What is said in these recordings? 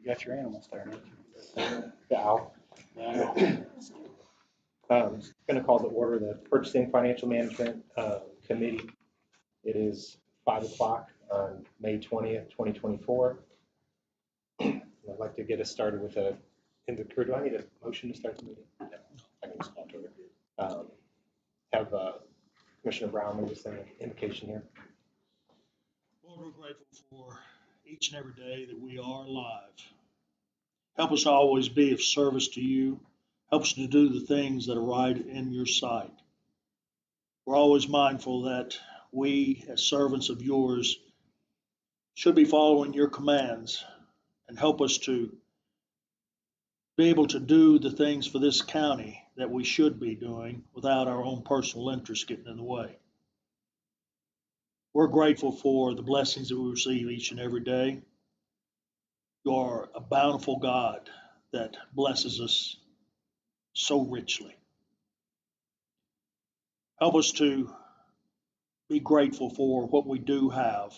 You got your animals there, don't you? The owl. Going to call to order the Purchasing Financial Management Committee. It is 5 o'clock on May 20th, 2024. I'd like to get us started with do I need a motion to start the meeting? No, I can just call to order. Have Commissioner Brown make us an invocation here. Lord, we're grateful for each and every day that we are alive. Help us always be of service to you. Help us to do the things that are right in your sight. We're always mindful that we, as servants of yours, should be following your commands, and help us to be able to do the things for this county that we should be doing without our own personal interests getting in the way. We're grateful for the blessings that we receive each and every day. You are a bountiful God that blesses us so richly. Help us to be grateful for what we do have.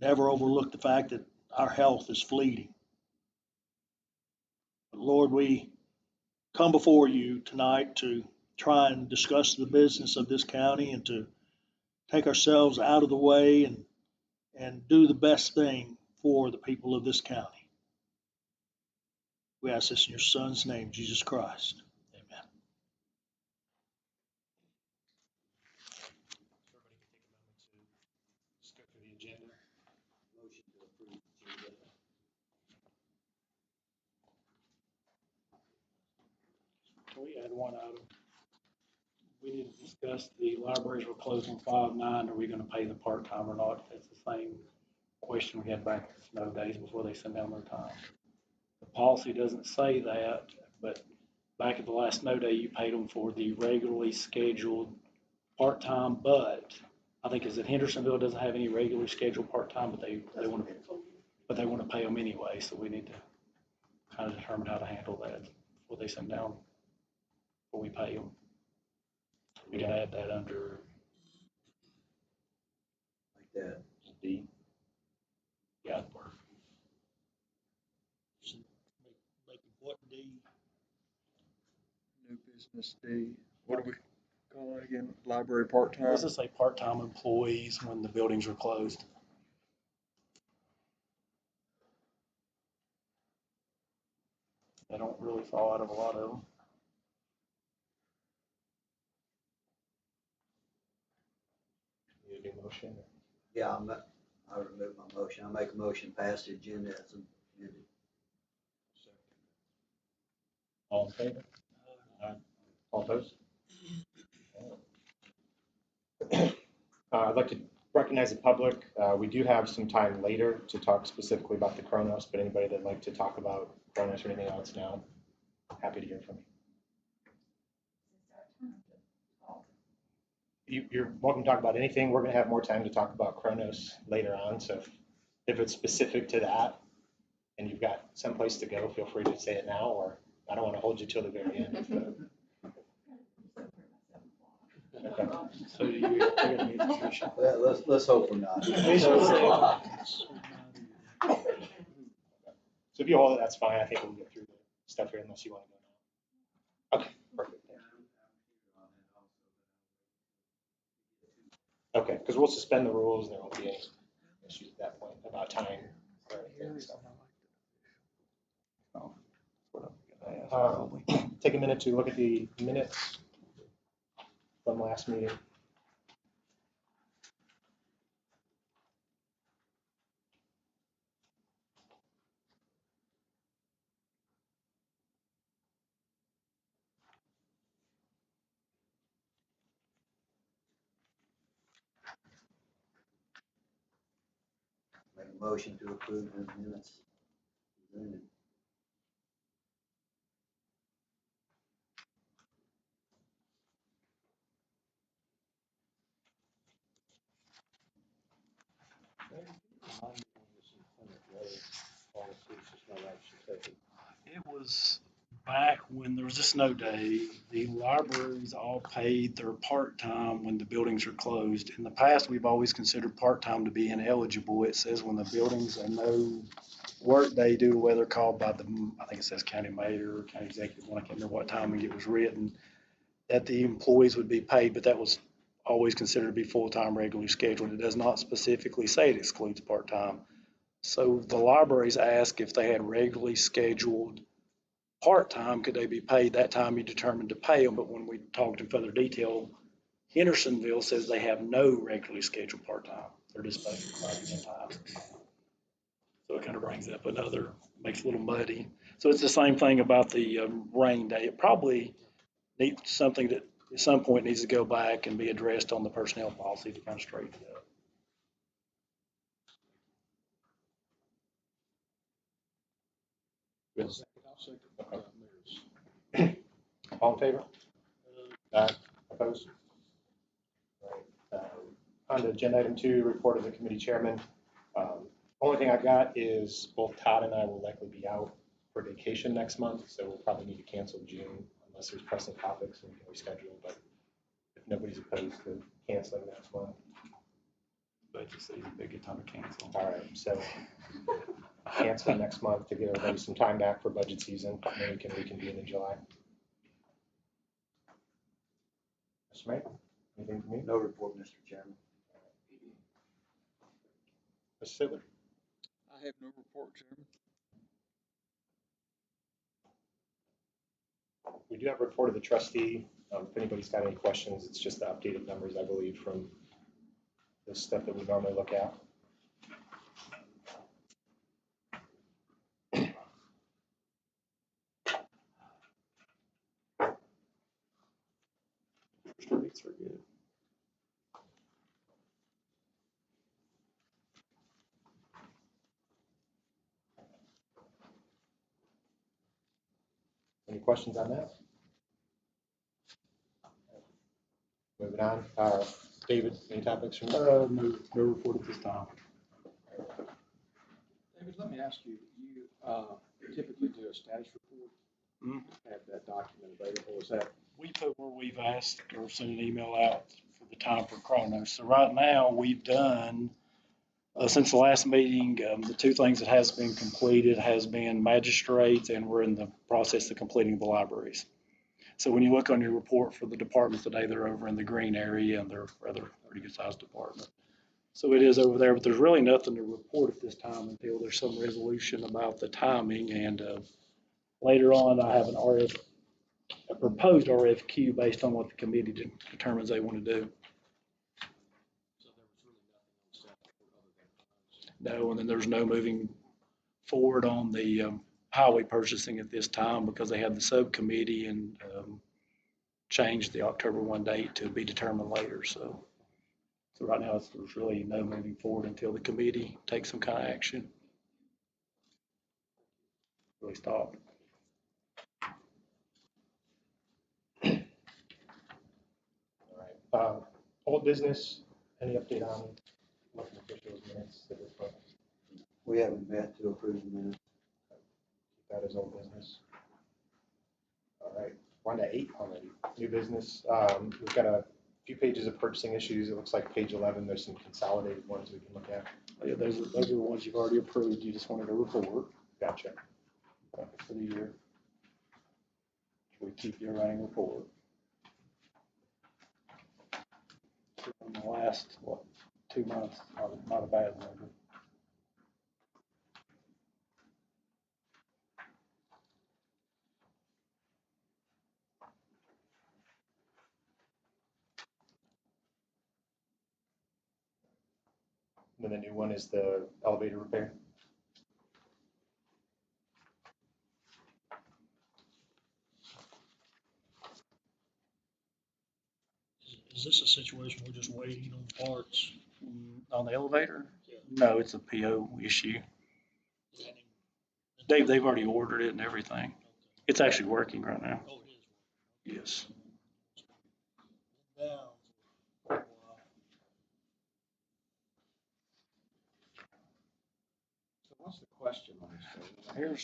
Never overlook the fact that our health is fleeting. But Lord, we come before you tonight to try and discuss the business of this county and to take ourselves out of the way and do the best thing for the people of this county. We ask this in your Son's name, Jesus Christ. Amen. Everybody can take a moment to just go through the agenda. Motion to approve the agenda. Can we add one item? We need to discuss the libraries were closed on 5/9. Are we going to pay the part-time or not? That's the same question we had back in the snow days before they sent down their time. The policy doesn't say that, but back at the last snow day, you paid them for the regularly scheduled part-time, but I think is it Hendersonville doesn't have any regularly scheduled part-time, but they want to pay them anyway. So we need to kind of determine how to handle that before they send down, before we pay them. We can add that under Like that. D. yeah. Making what D? New business D. What do we call it again? Library part-time? Does it say part-time employees when the buildings are closed? They don't really fall out of a lot of them. Need a new motion? Yeah, I remove my motion. I make a motion past the agenda as amended. All in favor? All opposed? I'd like to recognize the public. We do have some time later to talk specifically about the Kronos, but anybody that'd like to talk about Kronos or anything else now, happy to hear from you. You're welcome to talk about anything. We're going to have more time to talk about Kronos later on, so if it's specific to that and you've got someplace to go, feel free to say it now, or I don't want to hold you till the very end. Okay. So do you, you're gonna need a commission. Well, let's hope we're not. So if you hold it, that's fine. I think we'll get through the stuff here unless you want to go now. Okay, perfect. Okay, because we'll suspend the rules and there won't be any issues at that point about time or anything. So. Take a minute to look at the minutes from last meeting. Make a motion to approve the minutes. Amended. It was back back when there was a snow day, the libraries all paid their part-time when the buildings are closed. In the past, we've always considered part-time to be ineligible. It says when the buildings are no work day due to weather called by the, I think it says county mayor or county executive, I can't remember what timing it was written, that the employees would be paid, but that was always considered to be full-time, regularly scheduled. It does not specifically say it excludes part-time. So the libraries asked if they had regularly scheduled part-time, could they be paid that time you determined to pay them? But when we talked in further detail, Hendersonville says they have no regularly scheduled part-time. They're just paid in time. So it kind of brings up another, makes it a little muddy. So it's the same thing about the rain day. It probably needs something that at some point needs to go back and be addressed on the personnel policy to kind of straighten it up. Yes. I'll second Mayor's. All in favor? Aye. Opposed? All right. On to agenda item 2, report of the committee chairman. Only thing I've got is both Todd and I will likely be out for vacation next month, so we'll probably need to cancel June unless there's pressing topics and we can reschedule, but if nobody's opposed to canceling next month. Budget season, big good time to cancel. All right, so cancel next month to give everybody some time back for budget season, and then we can reconvene in July. Mr. Mayor, anything from me? No report, Mr. Chairman. Mr. Sidler? I have no report, Chairman. We do have a report of the trustee. If anybody's got any questions, it's just the updated numbers, I believe, from the stuff that we normally look at. Rates are good. Any questions on that? Moving on. David, any topics from you? No report at this time. David, let me ask you, you typically do a status report, Mhm. have that document available, is that? We put where we've asked or sent an email out for the time for Chronos. So right now, we've done, since the last meeting, the 2 things that has been completed has been magistrates, and we're in the process of completing the libraries. So when you look on your report for the departments today, they're over in the green area, and they're rather pretty good sized department. So it is over there, but there's really nothing to report at this time until there's some resolution about the timing. And later on, I have a proposed RFQ based on what the committee determines they want to do. So there was really nothing on staff report other than. No, and then there's no moving forward on the highway purchasing at this time because they had the subcommittee and changed the October 1 date to be determined later. So right now, there's really no moving forward until the committee takes some kind of action. Really stop. All right. Old business, any update on elected officials minutes at this point? We haven't met to approve the minutes. Keep that as old business. All right, we're on to 8 already. New business. We've got a few pages of purchasing issues. It looks like page 11, there's some consolidated ones we can look at. Yeah, those are the ones you've already approved. You just wanted a report Gotcha. for the year. We keep your running report. So in the last, 2 months, not a bad number. And then the new one is the elevator repair. Is this a situation we're just waiting on parts? On the elevator? Yeah. No, it's a PO issue. They've already ordered it and everything. It's actually working right now. Oh, it is. Yes. Down for a while. So what's the question on this? David?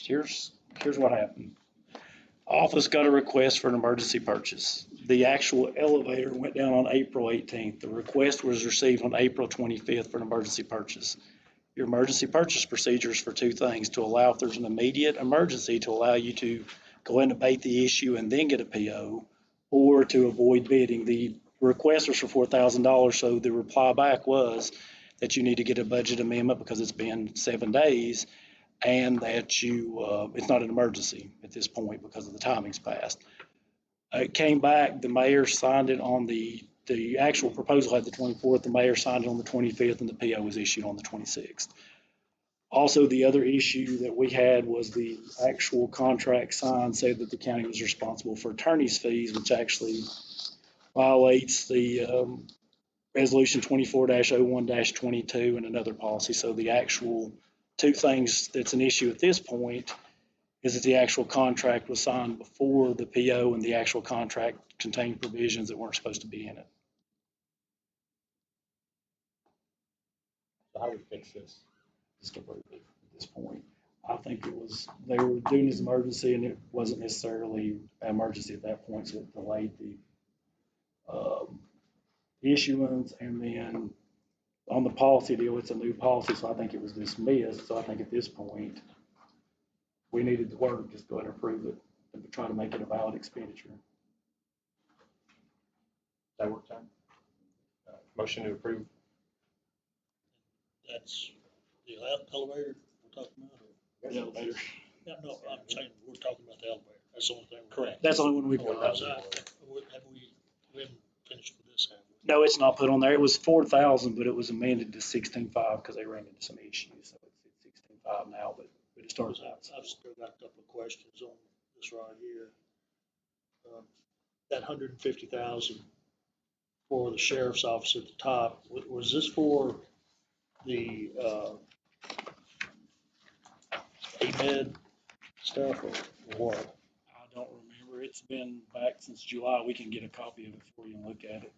Here's what happened. Office got a request for an emergency purchase. The actual elevator went down on April 18th. The request was received on April 25th for an emergency purchase. Your emergency purchase procedure is for two things: to allow, if there's an immediate emergency, to allow you to go and abate the issue and then get a PO, or to avoid bidding. The request was for $4,000, so the reply back was that you need to get a budget amendment because it's been 7 days, and that it's not an emergency at this point because of the timing's passed. It came back, the mayor signed it on the actual proposal had the 24th, the mayor signed it on the 25th, and the PO was issued on the 26th. Also, the other issue that we had was the actual contract signed said that the county was responsible for attorney's fees, which actually violates the Resolution 24-01-22 and another policy. So the actual two things that's an issue at this point is that the actual contract was signed before the PO, and the actual contract contained provisions that weren't supposed to be in it. So how do we fix this? Just approve it at this point. I think they were doing this emergency, and it wasn't necessarily an emergency at that point, so it delayed the issuance. And then on the policy deal, it's a new policy, so I think it was dismissed. So I think at this point, we needed to work, just go ahead and approve it and try to make it a valid expenditure. That work time? Motion to approve. That's the elevator we're talking about? Or? The elevator. Yeah, no, I'm saying we're talking about the elevator. That's the only thing. Correct. That's the only one we've We got. haven't finished with this, have we? No, it's not put on there. It was 4,000, but it was amended to 16.5 because they ran into some issues. So it's 16.5 now, but it starts out. I've still got a couple of questions on this right here. That 150,000 for the sheriff's office at the top, was this for the AMED stuff or what? I don't remember. It's been back since July. We can get a copy of it for you and look at it.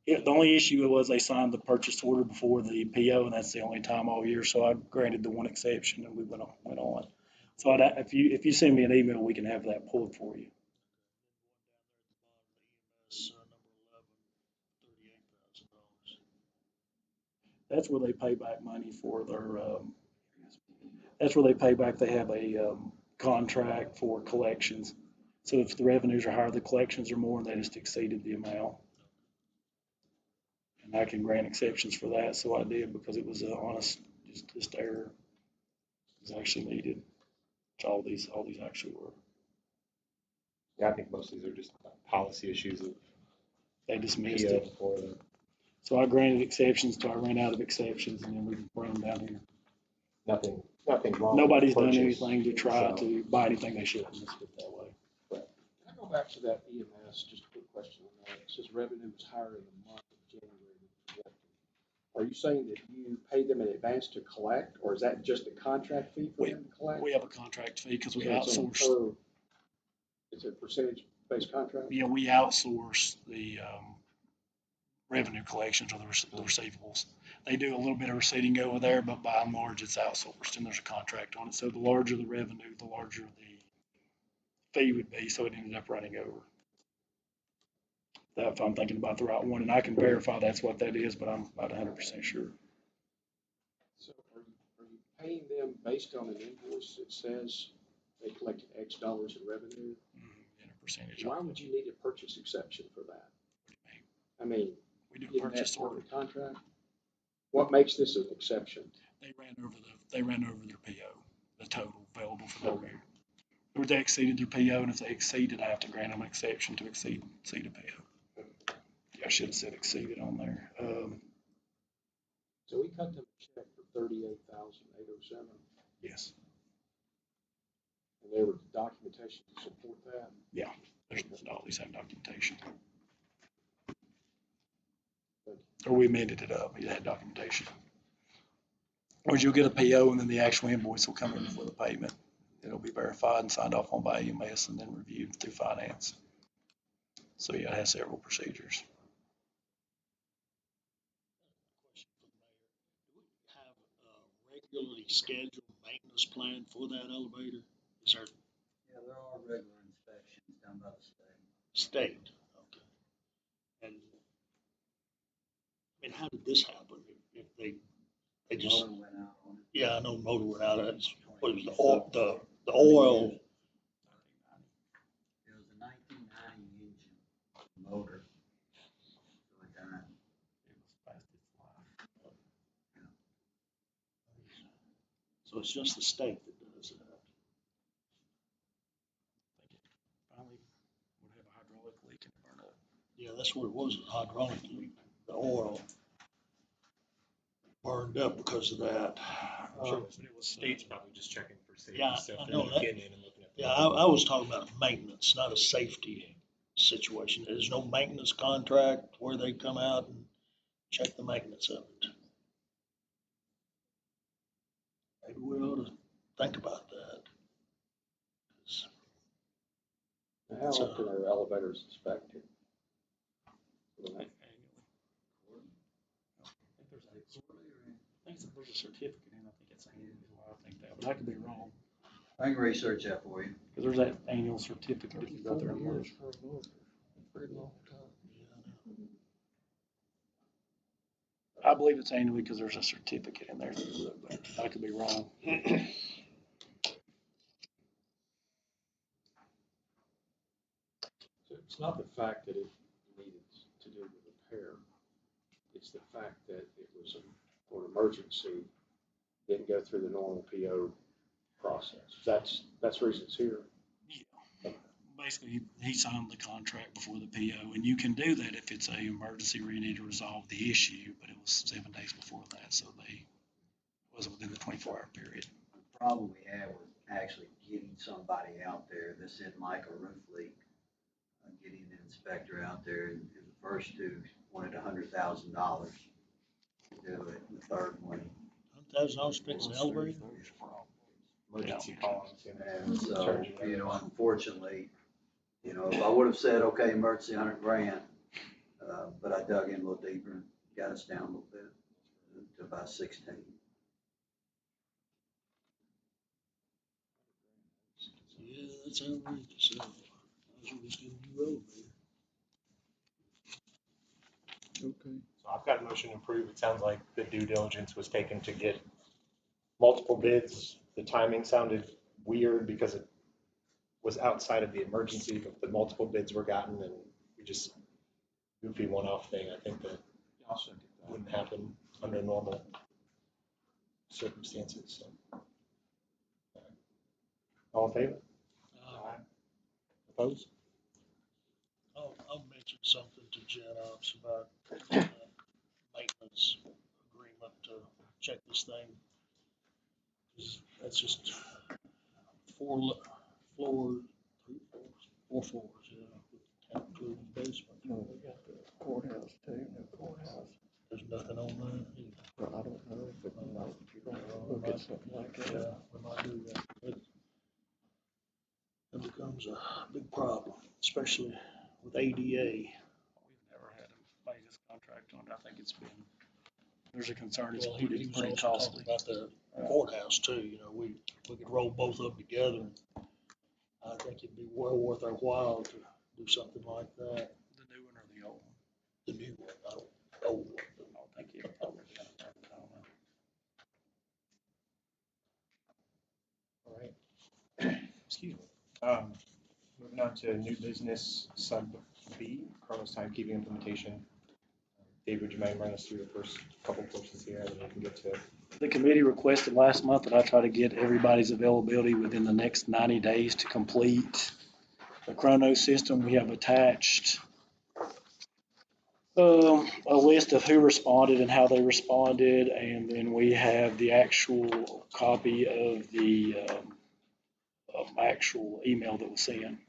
Yeah, the only issue was they signed the purchase order before the PO, and that's the only time all year. So I granted the one exception, and we went on. So if you send me an email, we can have that pulled for you. EMS number 11, $38,000. That's where they pay back money for their. That's where they pay back. They have a contract for collections. So if the revenues are higher, the collections are more, and they just exceeded the amount. And I can grant exceptions for that, so I did because it was an honest, just error. It was actually needed, which all these actually were. Yeah, I think most of these are just policy issues of They dismissed PO it. for the. So I granted exceptions till I ran out of exceptions, and then we brought them down here. Nothing wrong. Nobody's with the done purchase, anything to try so. to buy anything they shouldn't, let's put it that way. Can I go back to that EMS, just a quick question on that? It says revenue was higher in the month of January than projected. Are you saying that you pay them in advance to collect, or is that just a contract fee for them to collect? We have a contract fee because we So it's on outsource. it's a percentage-based contract? Yeah, we outsource the revenue collections or the receivables. They do a little bit of receipting over there, but by and large, it's outsourced, and there's a contract on it. So the larger the revenue, the larger the fee would be, so it ended up running over. If I'm thinking about the right one, and I can verify that's what that is, but I'm not 100% sure. So are you paying them based on an invoice that says they collected X dollars in revenue? In a percentage. Why would you need a purchase exception for that? I mean, We do a isn't that purchase part order. of the contract? What makes this an exception? They ran over their PO, the total available for that year. Or they exceeded their PO, and if they exceeded, I have to grant them an exception to exceed a PO. Yeah, I should have said exceeded on there. So we cut them a check for $38,807, Yes, and there was documentation to support that. there's all these have documentation. Or we amended it up, it had documentation. Or you'll get a PO, and then the actual invoice will come in for the payment. It'll be verified and signed off on by EMS and then reviewed through finance. So yeah, it has several procedures. Question for the mayor. Do we have a regularly scheduled maintenance plan for that elevator? Is there? Yeah, there are regular inspections. Talking about the state. State, okay. And, I mean, how did this happen? If they just, Motor went out on it. yeah, I know motor went out, it's, what was the oil, It was a 1990 engine motor. So it died. so it's just the state that does that. Finally, would have a hydraulic leak and burn up. Yeah, that's what it was, a hydraulic leak. The oil burned up because of that. State's probably just checking for safety Yeah, stuff. I They're know not that. getting in and looking at the- Yeah, I was talking about a maintenance, not a safety situation. There's no maintenance contract where they come out and check the maintenance of it. Maybe we ought to think about that. How often are elevators inspected? Annually. I think there's a certificate in, I think it's annual, I think that, but I could be wrong. I can research that for you. Because there's that annual certificate if you go there and look. I believe it's annually because there's a certificate in there, but I could be wrong. So it's not the fact that it needed to do with repair, it's the fact that it was for an emergency, didn't go through the normal PO process. That's the reason it's here. Basically, he signed the contract before the PO, and you can do that if it's a emergency where you need to resolve the issue, but it was 7 days before that, so it wasn't within the 24-hour period. The problem we had was actually getting somebody out there. This isn't like a roof leak. Getting an inspector out there, and the first two wanted $100,000 to do it. And the third one, $100,000 fix the elevator? Emergency calls. and so, unfortunately, if I would have said, okay, emergency $100,000, but I dug in a little deeper and got us down a little bit to about 16. Yeah, that's outrageous. I was just getting you elevator. Okay. So I've got a motion to approve. It sounds like the due diligence was taken to get multiple bids. The timing sounded weird because it was outside of the emergency, but the multiple bids were gotten and we just goofy one-off thing. I think that I'll second that. wouldn't happen under normal circumstances. So. All in favor? Opposed? I'll mention something to Jen Ops about maintenance agreement to check this thing. 'Cause that's just four floors, yeah, including basement. No, we got the courthouse too, no courthouse. There's nothing on that either. But I don't know if it might, if you're gonna look at something like that. Yeah, we might do that. It becomes a big problem, especially with ADA. We've never had him pay his contract on it. I think it's been, there's a concern it's Well, he pretty was also costly. talking about the courthouse too, we could roll both of them together. I think it'd be well worth our while to do something like that. The new one or the old one? The new one, not the old one. I don't think it probably, I don't know. All right. Excuse me. Moving on to new business sub B, Chronos timekeeping implementation. David, would you mind running us through the first couple portions here, and then we can get to. The committee requested last month that I try to get everybody's availability within the next 90 days to complete the Chronos system. We have attached a list of who responded and how they responded, and then we have the actual copy of the actual email that was sent.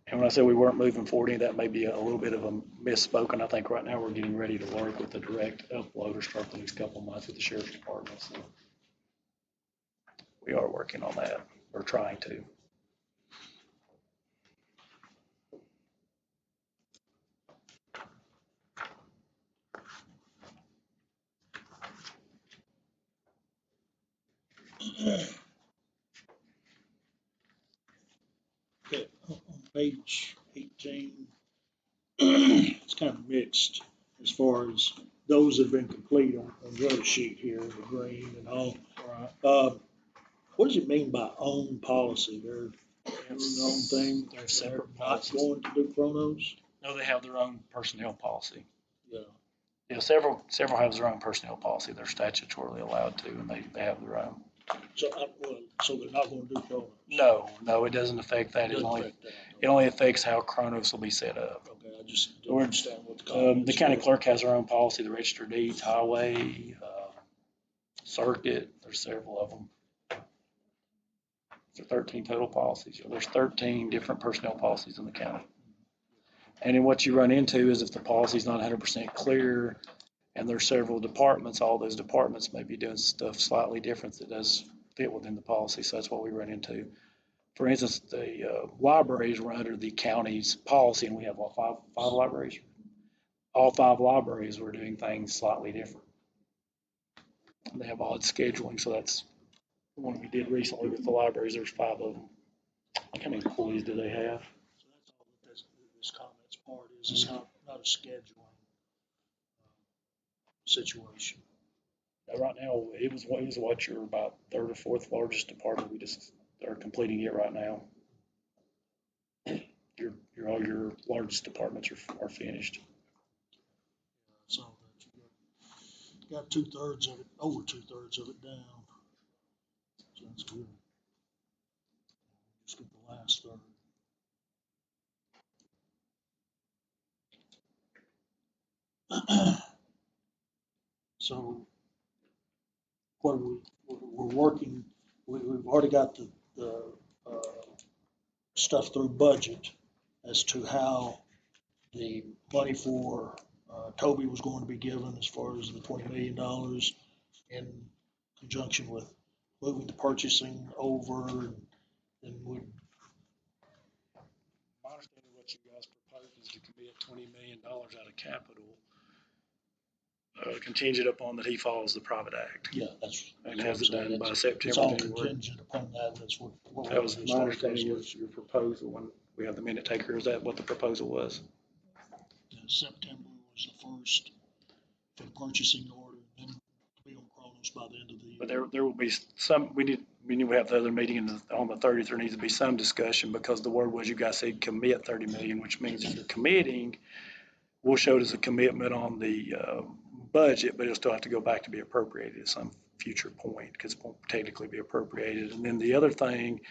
And when I said we weren't moving forward, that may be a little bit of a misspoken. I think right now we're getting ready to work with the direct uploader start the next couple of months with the sheriff's department. So we are working on that, or trying to. Okay, on page 18, it's kind of mixed as far as those that have been complete on the other sheet here, the green and all. What does it mean by own policy? They're doing their own thing? They're separate Not policies. going to do chronos? No, they have their own personnel policy. Yeah. Yeah, several have their own personnel policy. They're statutorily allowed to, and they have their own. So, so they're not gonna do chronos? No, it doesn't affect that. Doesn't affect that. It only affects how chronos will be set up. Okay, I just didn't understand what the comments The county were. clerk has their own policy, the register of deeds, highway, circuit, there's several of them. There are 13 total policies. There's 13 different personnel policies in the county. And then what you run into is if the policy's not 100% clear and there's several departments, all those departments may be doing stuff slightly different that does fit within the policy. So that's what we run into. For instance, the libraries run under the county's policy, and we have what, five libraries? All 5 libraries were doing things slightly different. And they have odd scheduling, so that's the one we did recently with the libraries. There's 5 of them. How many employees do they have? So that's all that this comments part is, it's not a scheduling situation. Right now, it was what your about 3rd or 4th largest department. We just are completing it right now. All your largest departments are finished. So that you got 2/3 of it, over 2/3 of it down. So that's good. Just get the last third. So what we're working, we've already got the stuff through budget as to how the money for Toby was going to be given as far as the $20 million in conjunction with moving the purchasing over and would. My understanding of what you guys proposed is to commit $20 million out of capital, contingent upon that he follows the private act. Yeah, that's. And has it done by It's September, all January. contingent upon that, that's what. That was my understanding of your proposal when we have the minute taker. Is that what the proposal was? September was the first for the purchasing order, and then to be on Kronos by the end of the year. But there will be some, we knew we have the other meeting on the 30th, there needs to be some discussion because the word was you guys said commit 30 million, which means if you're committing, we'll show it as a commitment on the budget, but it'll still have to go back to be appropriated at some future point because it won't technically be appropriated. And then the other thing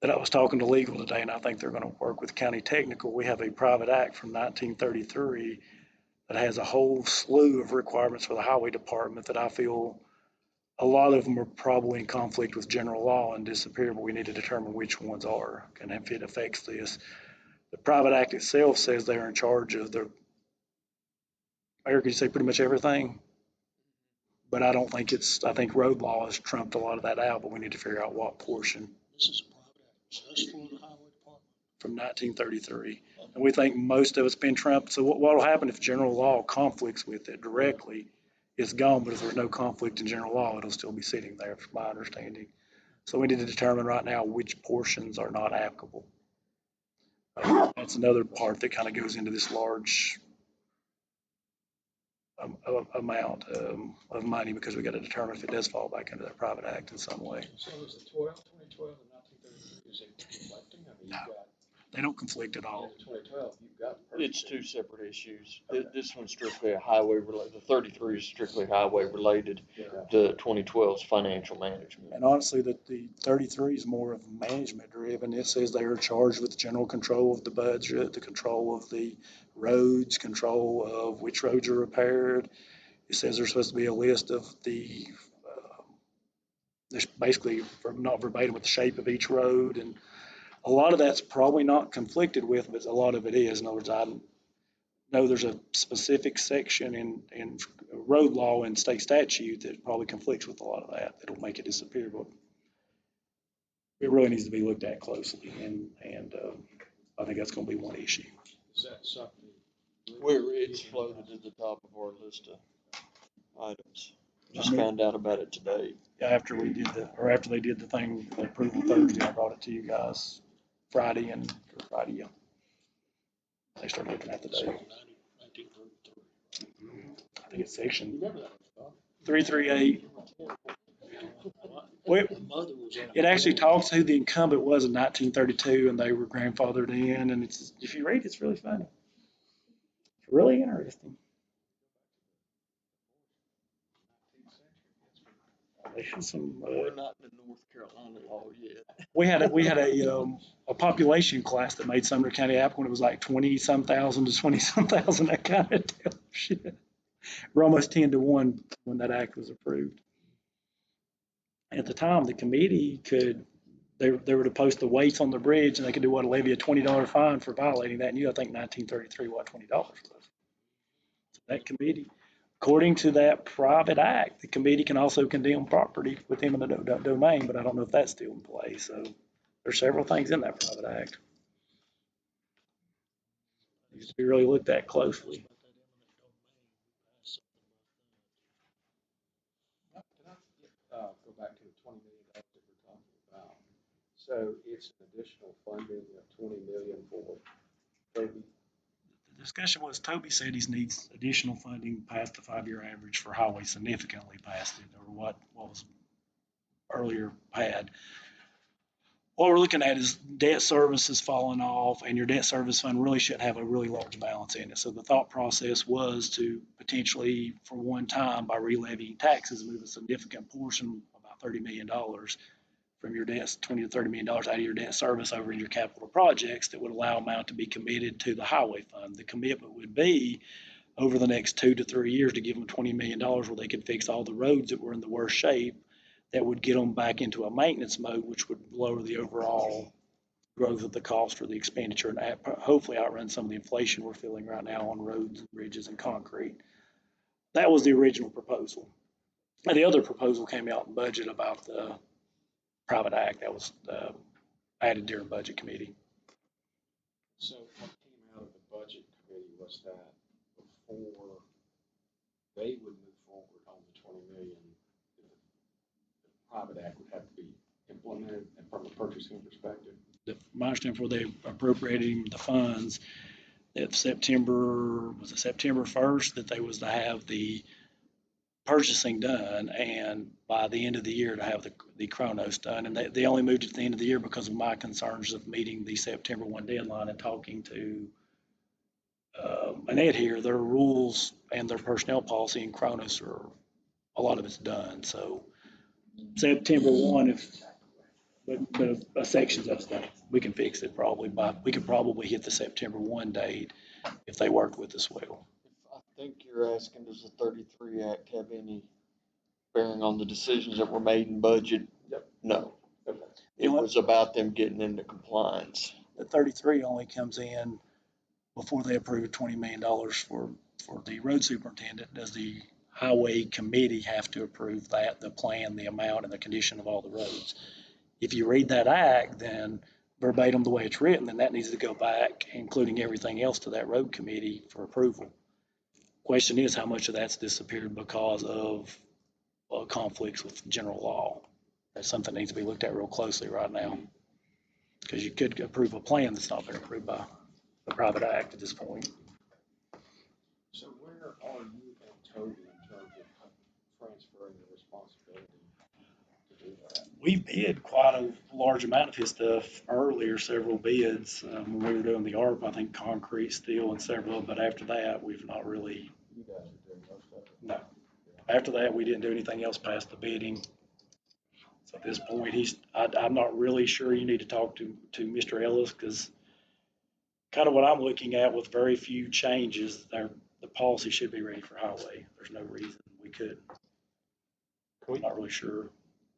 that I was talking to legal today, and I think they're going to work with county technical, we have a private act from 1933 that has a whole slew of requirements for the highway department that I feel a lot of them are probably in conflict with general law and disappear, but we need to determine which ones are and if it affects this. The private act itself says they are in charge of the, Eric, you say pretty much everything? But I don't think I think road law has trumped a lot of that out, but we need to figure out what portion. This is a private act, just for the highway department. From 1933. And we think most of it's been trumped. So what will happen if general law conflicts with it directly? It's gone, but if there's no conflict in general law, it'll still be sitting there, from my understanding. So we need to determine right now which portions are not applicable. That's another part that kind of goes into this large amount of money because we got to determine if it does fall back under that private act in some way. So is the 2012 and 1933, is it conflicting? I mean, you've got. They don't conflict at all. 2012, you've got. It's 2 separate issues. This one's strictly a highway related. The 33 is strictly highway related. The 2012 is financial management. And honestly, the 33 is more of management driven. It says they are charged with general control of the budget, the control of the roads, control of which roads are repaired. It says there's supposed to be a list of the, there's basically not verbatim with the shape of each road. And a lot of that's probably not conflicted with, but a lot of it is. In other words, I know there's a specific section in road law and state statute that probably conflicts with a lot of that. It'll make it disappear, but it really needs to be looked at closely. And I think that's going to be one issue. Is that something? Where it's floated at the top of our list of items. Just found out about it today. After we did after they did the thing, the approval Thursday, I brought it to you guys Friday or Friday, yeah. They started looking at the date. 1933. I think it's section Remember that, Bob? 338. The mother was in It actually talks who the incumbent was in 1932, and they were grandfathered in, and it's, if you read it, it's really funny. It's really interesting. There's some, We're not in the North Carolina law yet. we had a population class that made Sumner County app when it was like 20-some thousand to 20-some thousand. That kind of tells you. We're almost 10-1 when that act was approved. At the time, the committee they were to post the weights on the bridge, and they could do what, levy a $20 fine for violating that. And you, I think 1933, what $20 was. So that committee, according to that private act, the committee can also condemn property with eminent domain, but I don't know if that's still in play. So there's several things in that private act. It needs to be really looked at closely. Can I go back to the $20 million that we're talking about? So it's an additional funding of $20 million for Toby. The discussion was Toby said he needs additional funding past the 5-year average for highway, significantly past it, or what was earlier had. What we're looking at is debt service has fallen off, and your debt service fund really shouldn't have a really large balance in it. So the thought process was to potentially, for one time, by re-levying taxes, move a significant portion, about $30 million, from your debts, $20 to $30 million out of your debt service over in your capital projects that would allow amount to be committed to the highway fund. The commitment would be over the next 2 to 3 years to give them $20 million where they could fix all the roads that were in the worst shape. That would get them back into a maintenance mode, which would lower the overall growth of the cost or the expenditure and hopefully outrun some of the inflation we're feeling right now on roads, bridges, and concrete. That was the original proposal. And the other proposal came out in budget about the private act that was added during budget committee. So what came out of the budget committee was that before they would move forward on the 20 million, the private act would have to be implemented and from a purchasing perspective. My understanding before they appropriated the funds, that September 1st, that they was to have the purchasing done, and by the end of the year to have the Chronos done. And they only moved it to the end of the year because of my concerns of meeting the September 1 deadline and talking to Annette here. Their rules and their personnel policy in Chronos are, a lot of it's done. So September 1, but a sections of stuff, we can fix it probably we could probably hit the September 1 date if they work with us well. I think you're asking, does the 33 Act have any bearing on the decisions that were made in budget? Yep. No. Okay. It was about them getting into compliance. The 33 only comes in before they approve $20 million for the road superintendent. Does the highway committee have to approve that, the plan, the amount, and the condition of all the roads? If you read that act, then verbatim the way it's written, then that needs to go back, including everything else, to that road committee for approval. Question is, how much of that's disappeared because of conflicts with general law? That's something that needs to be looked at real closely right now. Because you could approve a plan that's not been approved by the private act at this point. So where are you and Toby in terms of transferring the responsibility to do that? We bid quite a large amount of his stuff earlier, several bids, when we were doing the ARP, I think concrete, steel, and several, but after that, we've not really. You guys are doing most of it. No. After that, we didn't do anything else past the bidding. So at this point, I'm not really sure. You need to talk to Mr. Ellis, because kind of what I'm looking at with very few changes, the policy should be ready for highway. There's no reason we couldn't. I'm not really sure.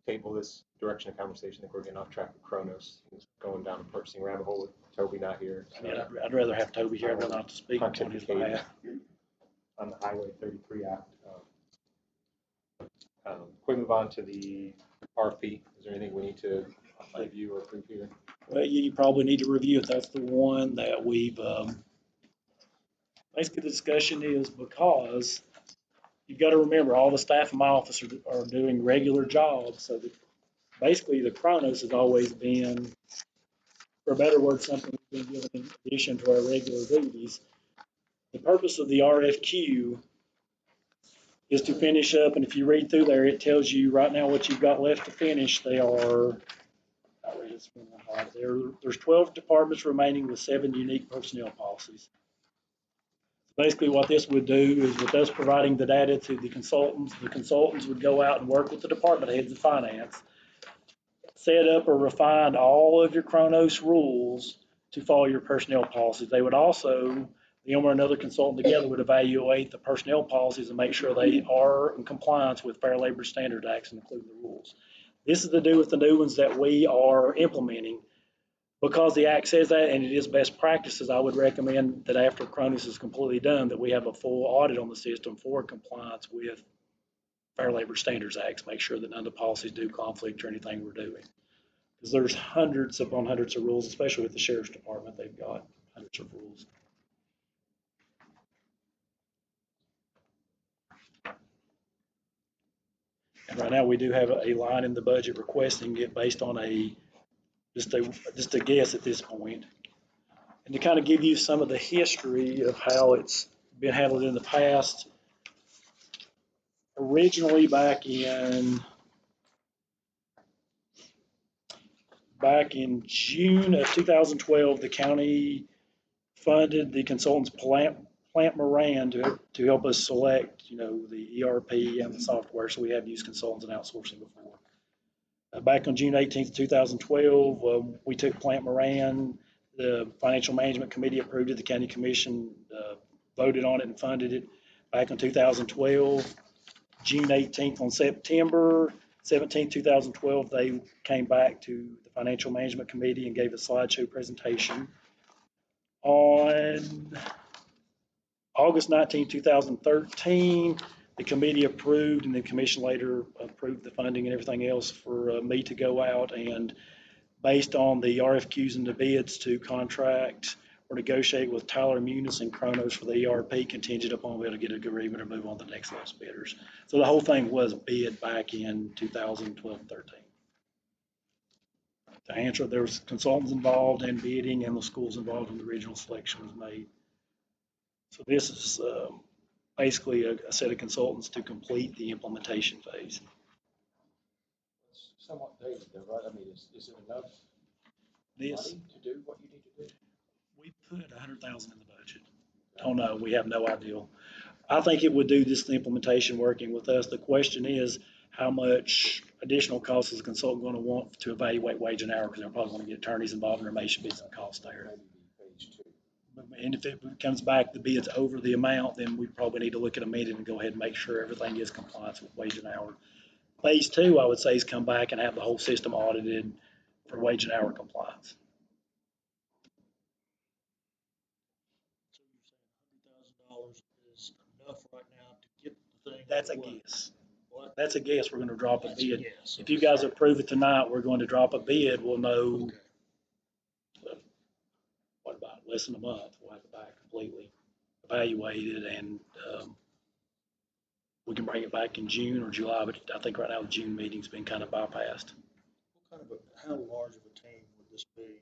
Table this direction of conversation. I think we're getting off track with Chronos. He's going down a purchasing rabbit hole with Toby not here. I mean, I'd rather have Toby here. I'd rather not to speak on his behalf. On the Highway 33 Act. Can we move on to the RFP? Is there anything we need to review or approve here? Well, you probably need to review it. That's the one that we've, basically the discussion is because you've got to remember, all the staff in my office are doing regular jobs, so basically the Chronos has always been, for a better word, something we've been given in addition to our regular duties. The purpose of the RFQ is to finish up, and if you read through there, it tells you right now what you've got left to finish. There's 12 departments remaining with 7 unique personnel policies. Basically, what this would do is, with us providing the data to the consultants would go out and work with the department heads of finance, set up or refine all of your Chronos rules to follow your personnel policies. They would also, them or another consultant together would evaluate the personnel policies and make sure they are in compliance with Fair Labor Standards Acts and include the rules. This is to do with the new ones that we are implementing. Because the Act says that, and it is best practices, I would recommend that after Cronus is completely done, that we have a full audit on the system for compliance with Fair Labor Standards Acts, make sure that none of the policies do conflict or anything we're doing. Because there's hundreds upon hundreds of rules, especially with the Sheriff's Department, they've got hundreds of rules. And right now, we do have a line in the budget requesting it based on just a guess at this point. And to kind of give you some of the history of how it's been handled in the past, originally back in June of 2012, the county funded the consultants Plant Moran to help us select, the ERP and the software. So we have used consultants and outsourcing before. Back on June 18th, 2012, we took Plant Moran. The Financial Management Committee approved it. The County Commission voted on it and funded it. Back in 2012, June 18th on September 17th, 2012, they came back to the Financial Management Committee and gave a slideshow presentation. On August 19, 2013, the committee approved, and the commission later approved the funding and everything else for me to go out and, based on the RFQs and the bids, to contract or negotiate with Tyler Munis and Chronos for the ERP, contingent upon we able to get an agreement or move on to the next list bidders. So the whole thing was bid back in 2012 and 13. To answer, there was consultants involved in bidding and the schools involved when the original selection was made. So this is basically a set of consultants to complete the implementation phase. It's somewhat dated though, right? I mean, is it enough money to do what you need to do? We put $100,000 in the budget. Oh no, we have no idea. I think it would do just the implementation working with us. The question is, how much additional cost is a consultant going to want to evaluate wage and hour? Because they're probably going to get attorneys involved, and there may should be some cost there. Maybe phase 2. And if it comes back, the bid's over the amount, then we probably need to look at amending and go ahead and make sure everything is compliance with wage and hour. Phase 2, I would say, is come back and have the whole system audited for wage and hour compliance. So you're saying $100,000 is enough right now to get the thing? That's a underway? guess. What? That's a guess. We're going to drop a That's a bid. guess. If you guys approve it tonight, we're going to drop a bid. We'll know, what about less than a month? We'll have it back completely evaluated, and we can bring it back in June or July, but I think right now the June meeting's been kind of bypassed. How large of a team would this be?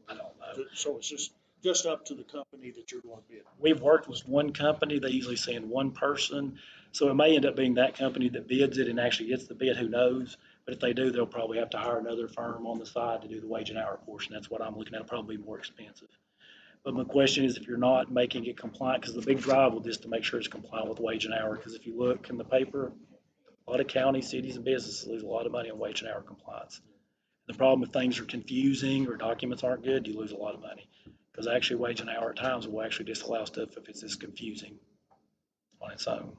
I don't know. So it's just up to the company that you're going to bid? We've worked with one company. They usually send one person. So it may end up being that company that bids it and actually gets the bid, who knows? But if they do, they'll probably have to hire another firm on the side to do the wage and hour portion. That's what I'm looking at, probably more expensive. But my question is, if you're not making it compliant, because the big drive will just to make sure it's compliant with wage and hour. Because if you look in the paper, a lot of counties, cities, and businesses lose a lot of money on wage and hour compliance. The problem if things are confusing or documents aren't good, you lose a lot of money. Because actually wage and hour at times will actually disallow stuff if it's just confusing on its own.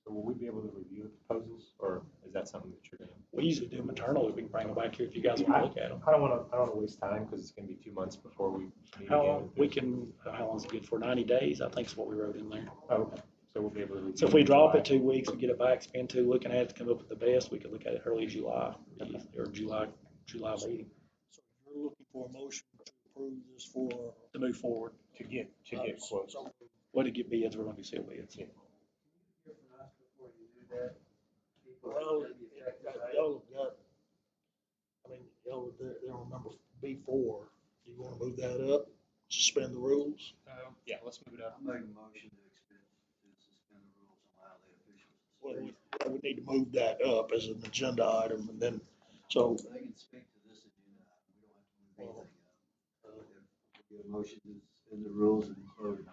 So will we be able to review the proposals, or is that something that you're going to? We usually do them internally. We can bring them back here if you guys want to look at them. I don't want to waste time because it's going to be 2 months before we meet again. How long is it good for? 90 days, I think is what we wrote in there. Oh, okay. So we'll be able to review. So if we in drop July. it 2 weeks, we get it back, spend 2 looking at it to come up with the best, we could look at it early July, or July meeting So you're looking for a motion to approve this for? to move forward. to get quotes. So What to get bids, we're going to do sealed bids. Yeah. that up, suspend the rules? Yeah, let's move it up. I'll make a motion to suspend the rules and allow the officials to Well, speak. we need to move that up as an agenda item, and then, so, They can speak to this agenda item, we don't have to move anything up. If we get a motion to suspend the rules and vote it on.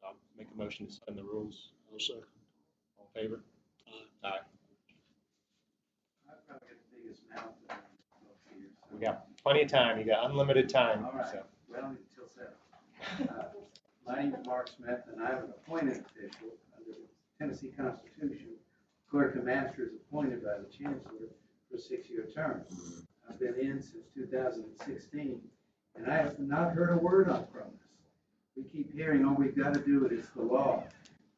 So I'll make a motion to suspend the rules. I'll second. All in favor? Aye. I've probably got the biggest mouth here. We got plenty of time. You got unlimited time. All right, So. well, until 7. My name is Mark Smith, and I'm an appointed official under the Tennessee Constitution. Clerk and master is appointed by the chancellor for a 6-year term. I've been in since 2016, and I have not heard a word on Cronus. We keep hearing, oh, we've got to do it, it's the law.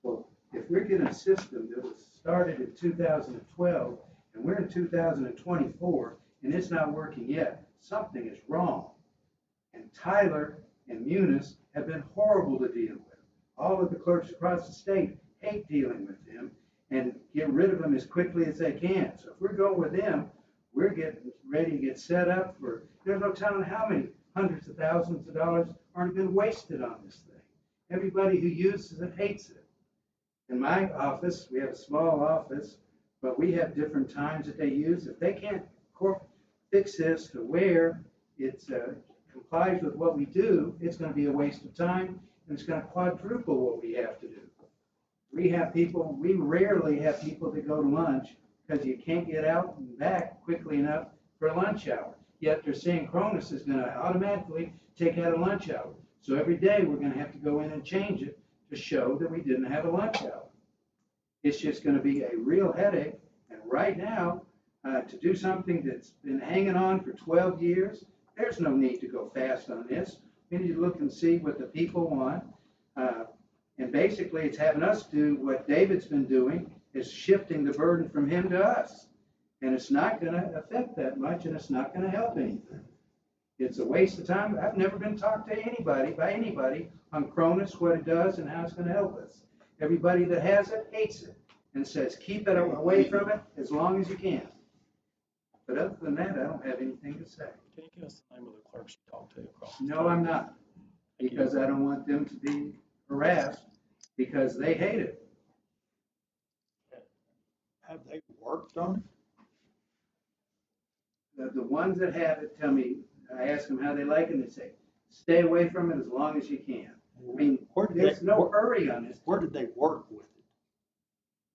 Well, if we're getting a system that was started in 2012, and we're in 2024, and it's not working yet, something is wrong. And Tyler and Munis have been horrible to deal with. All of the clerks across the state hate dealing with them and get rid of them as quickly as they can. So if we're going with them, we're getting ready to get set up for, there's no telling how many hundreds of thousands of dollars aren't been wasted on this thing. Everybody who uses it hates it. In my office, we have a small office, but we have different times that they use. If they can't fix this to where it's complies with what we do, it's going to be a waste of time, and it's going to quadruple what we have to do. We rarely have people that go to lunch because you can't get out and back quickly enough for a lunch hour. Yet they're saying Cronus is going to automatically take out a lunch hour. So every day we're going to have to go in and change it to show that we didn't have a lunch hour. It's just going to be a real headache. And right now, to do something that's been hanging on for 12 years, there's no need to go fast on this. We need to look and see what the people want. And basically, it's having us do what David's been doing, is shifting the burden from him to us. And it's not going to affect that much, and it's not going to help anything. It's a waste of time. I've never been talked to by anybody on Cronus, what it does and how it's going to help us. Everybody that has it hates it and says, keep it away from it as long as you can. But other than that, I don't have anything to say. Can you give us the name of the clerks you talked to across? No, I'm not, because I don't want them to be harassed because they hate it. Have they worked on it? The ones that have it tell me, I ask them how they like it, and they say, stay away from it as long as you can. I mean, there's no hurry on this. Where did they work with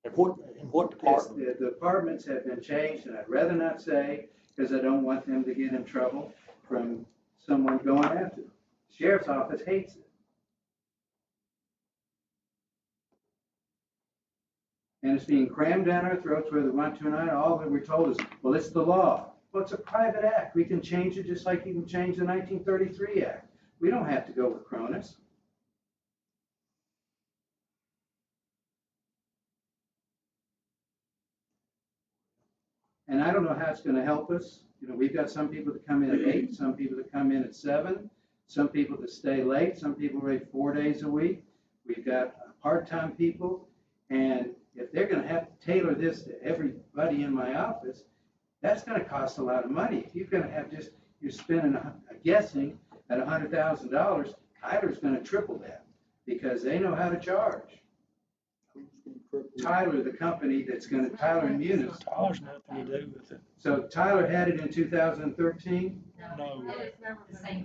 it? In what department? The departments have been changed, and I'd rather not say, because I don't want them to get in trouble from someone going after them. Sheriff's office hates it. And it's being crammed down our throats whether we want to or not. All that we're told is, well, it's the law. Well, it's a private act. We can change it just like you can change the 1933 Act. We don't have to go with Cronus. And I don't know how it's going to help us. You know, we've got some people that come in at 8, some people that come in at 7, some people that stay late, some people rate 4 days a week. We've got part-time people. And if they're going to have to tailor this to everybody in my office, that's going to cost a lot of money. If you're going to have just, you're spending, guessing at $100,000, Tyler's going to triple that because they know how to charge. Tyler, the company that's going to, Tyler and Munis. Tyler's nothing to do with it. So Tyler had it in 2013. No,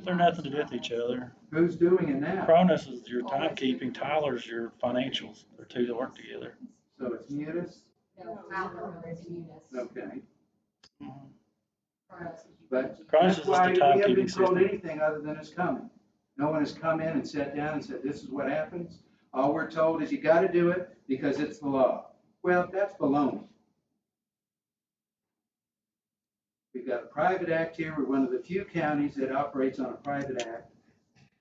they're nothing to do with each other. Who's doing it now? Cronus is your timekeeping, Tyler's your financials. They're two that work together. So it's Munis? No, Tyler is Munis. Okay. Cronus is But Cronus that's is why the we haven't timekeeping been told system. anything other than it's coming. No one has come in and sat down and said, this is what happens. All we're told is you got to do it because it's the law. Well, that's baloney. We've got a private act here. We're one of the few counties that operates on a private act.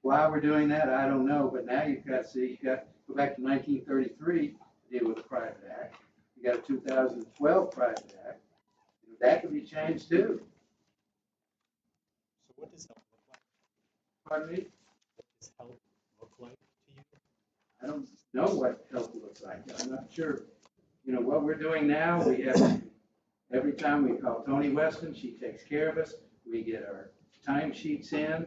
Why we're doing that, I don't know. But now you've got to see, you've got to go back to 1933 to deal with a private act. You got a 2012 private act. That can be changed too. So what does help look like? Pardon me? What does help look like to you? I don't know what help looks like. I'm not sure. You know, what we're doing now, we have, every time we call Tony Weston, she takes care of us. we get our timesheets in,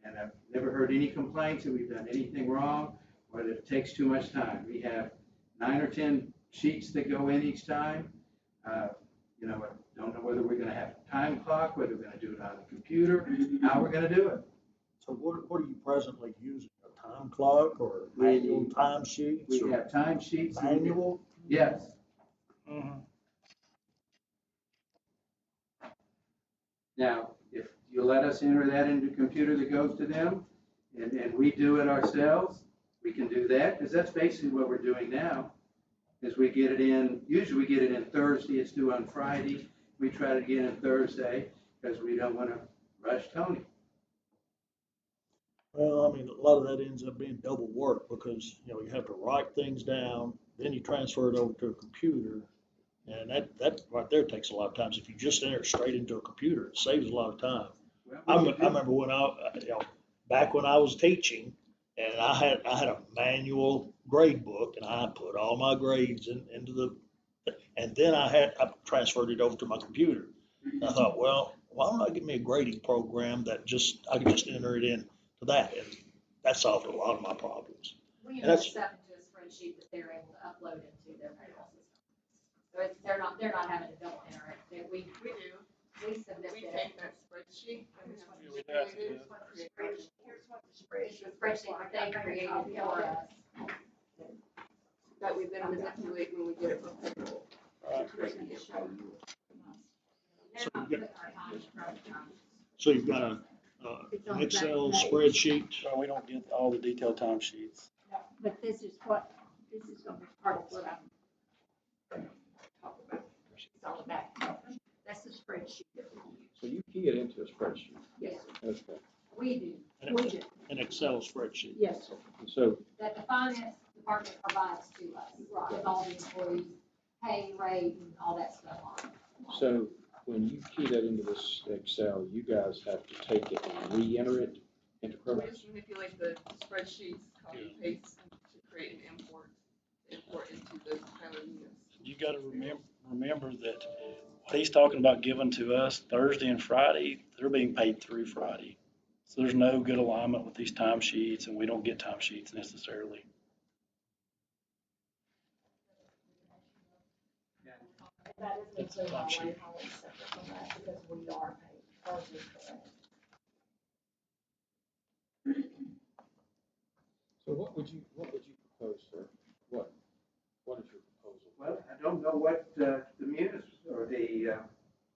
and I've never heard any complaints that we've done anything wrong or that it takes too much time. We have 9 or 10 sheets that go in each time. You know, I don't know whether we're gonna have a time clock, whether we're gonna do it on the computer, how we're gonna do it. So what are you presently using? A time clock or We- manual time sheets? We or have timesheets. Manual? Yes. Now, if you let us enter that into the computer that goes to them, and we do it ourselves, we can do that, because that's basically what we're doing now, is we get it in, usually we get it in Thursday, it's due on Friday, we try to get it in Thursday, because we don't want to rush Tony. Well, I mean, a lot of that ends up being double work because, you know, you have to write things down, then you transfer it over to a computer. And that right there takes a lot of times. If you just enter it straight into a computer, it saves a lot of time. Well, I we can do- remember when you know, back when I was teaching and I had a manual grade book and I put all my grades into and then I transferred it over to my computer. And I thought, well, why don't I get me a grading program that I can just enter it in to that, and that solved a lot of my problems. We enter That's- stuff into a spreadsheet that they're able to upload into their payroll system. So they're not having to double enter it. We do. We submit We it. take that spreadsheet and Yeah, we we create have it. Here's what the spreadsheet that they created for us. That we then manipulate when we get it from payroll. Right. They're not putting our time in front of them. So you've got an Excel spreadsheet. So we don't get all the detailed timesheets. But this is gonna be part of what I'm gonna talk about. It's all about, that's the spreadsheet that we use. So you key it into a spreadsheet. Yes, Okay. we do, An we do, An Excel spreadsheet. yes, sir. So, That the finance department provides to us, with all the employees, pay rate and all that stuff on it. so when you key that into this Excel, you guys have to take it and re-enter it into We Chrome? just manipulate the spreadsheets, copy paste to create an import into those Tyler units. You gotta remember that what he's talking about giving to us Thursday and Friday, they're being paid through Friday. So there's no good alignment with these timesheets, and we don't get timesheets necessarily. That isn't included on White House separate from that because we are paid, ours is correct. So what would you propose, sir? What is your proposal? Well, I don't know what the Munis or the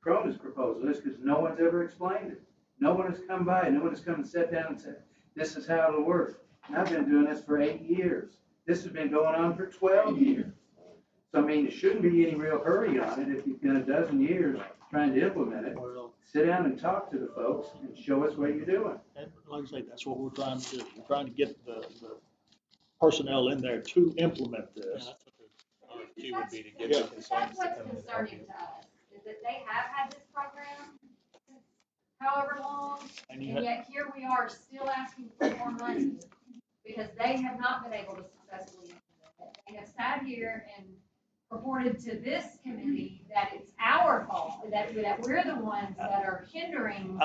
Cronus proposal is, because no one's ever explained it. No one has come by, no one has come and sat down and said, this is how it'll work. And I've been doing this for 8 years. This has been going on for 12 years. So, I mean, there shouldn't be any real hurry on it if you've been a dozen years trying to implement it. Well, Sit down and talk to the folks and show us what you're doing. and like I say, that's what we're trying to do. We're trying to get the personnel in there to implement this. RFQ would be to get the consultants to come in and help you. That's what's concerning to us, is that they have had this program since however long, And and you have, yet here we are still asking for more money because they have not been able to successfully implement it. They have sat here and reported to this committee that it's our fault, that we're the ones that are hindering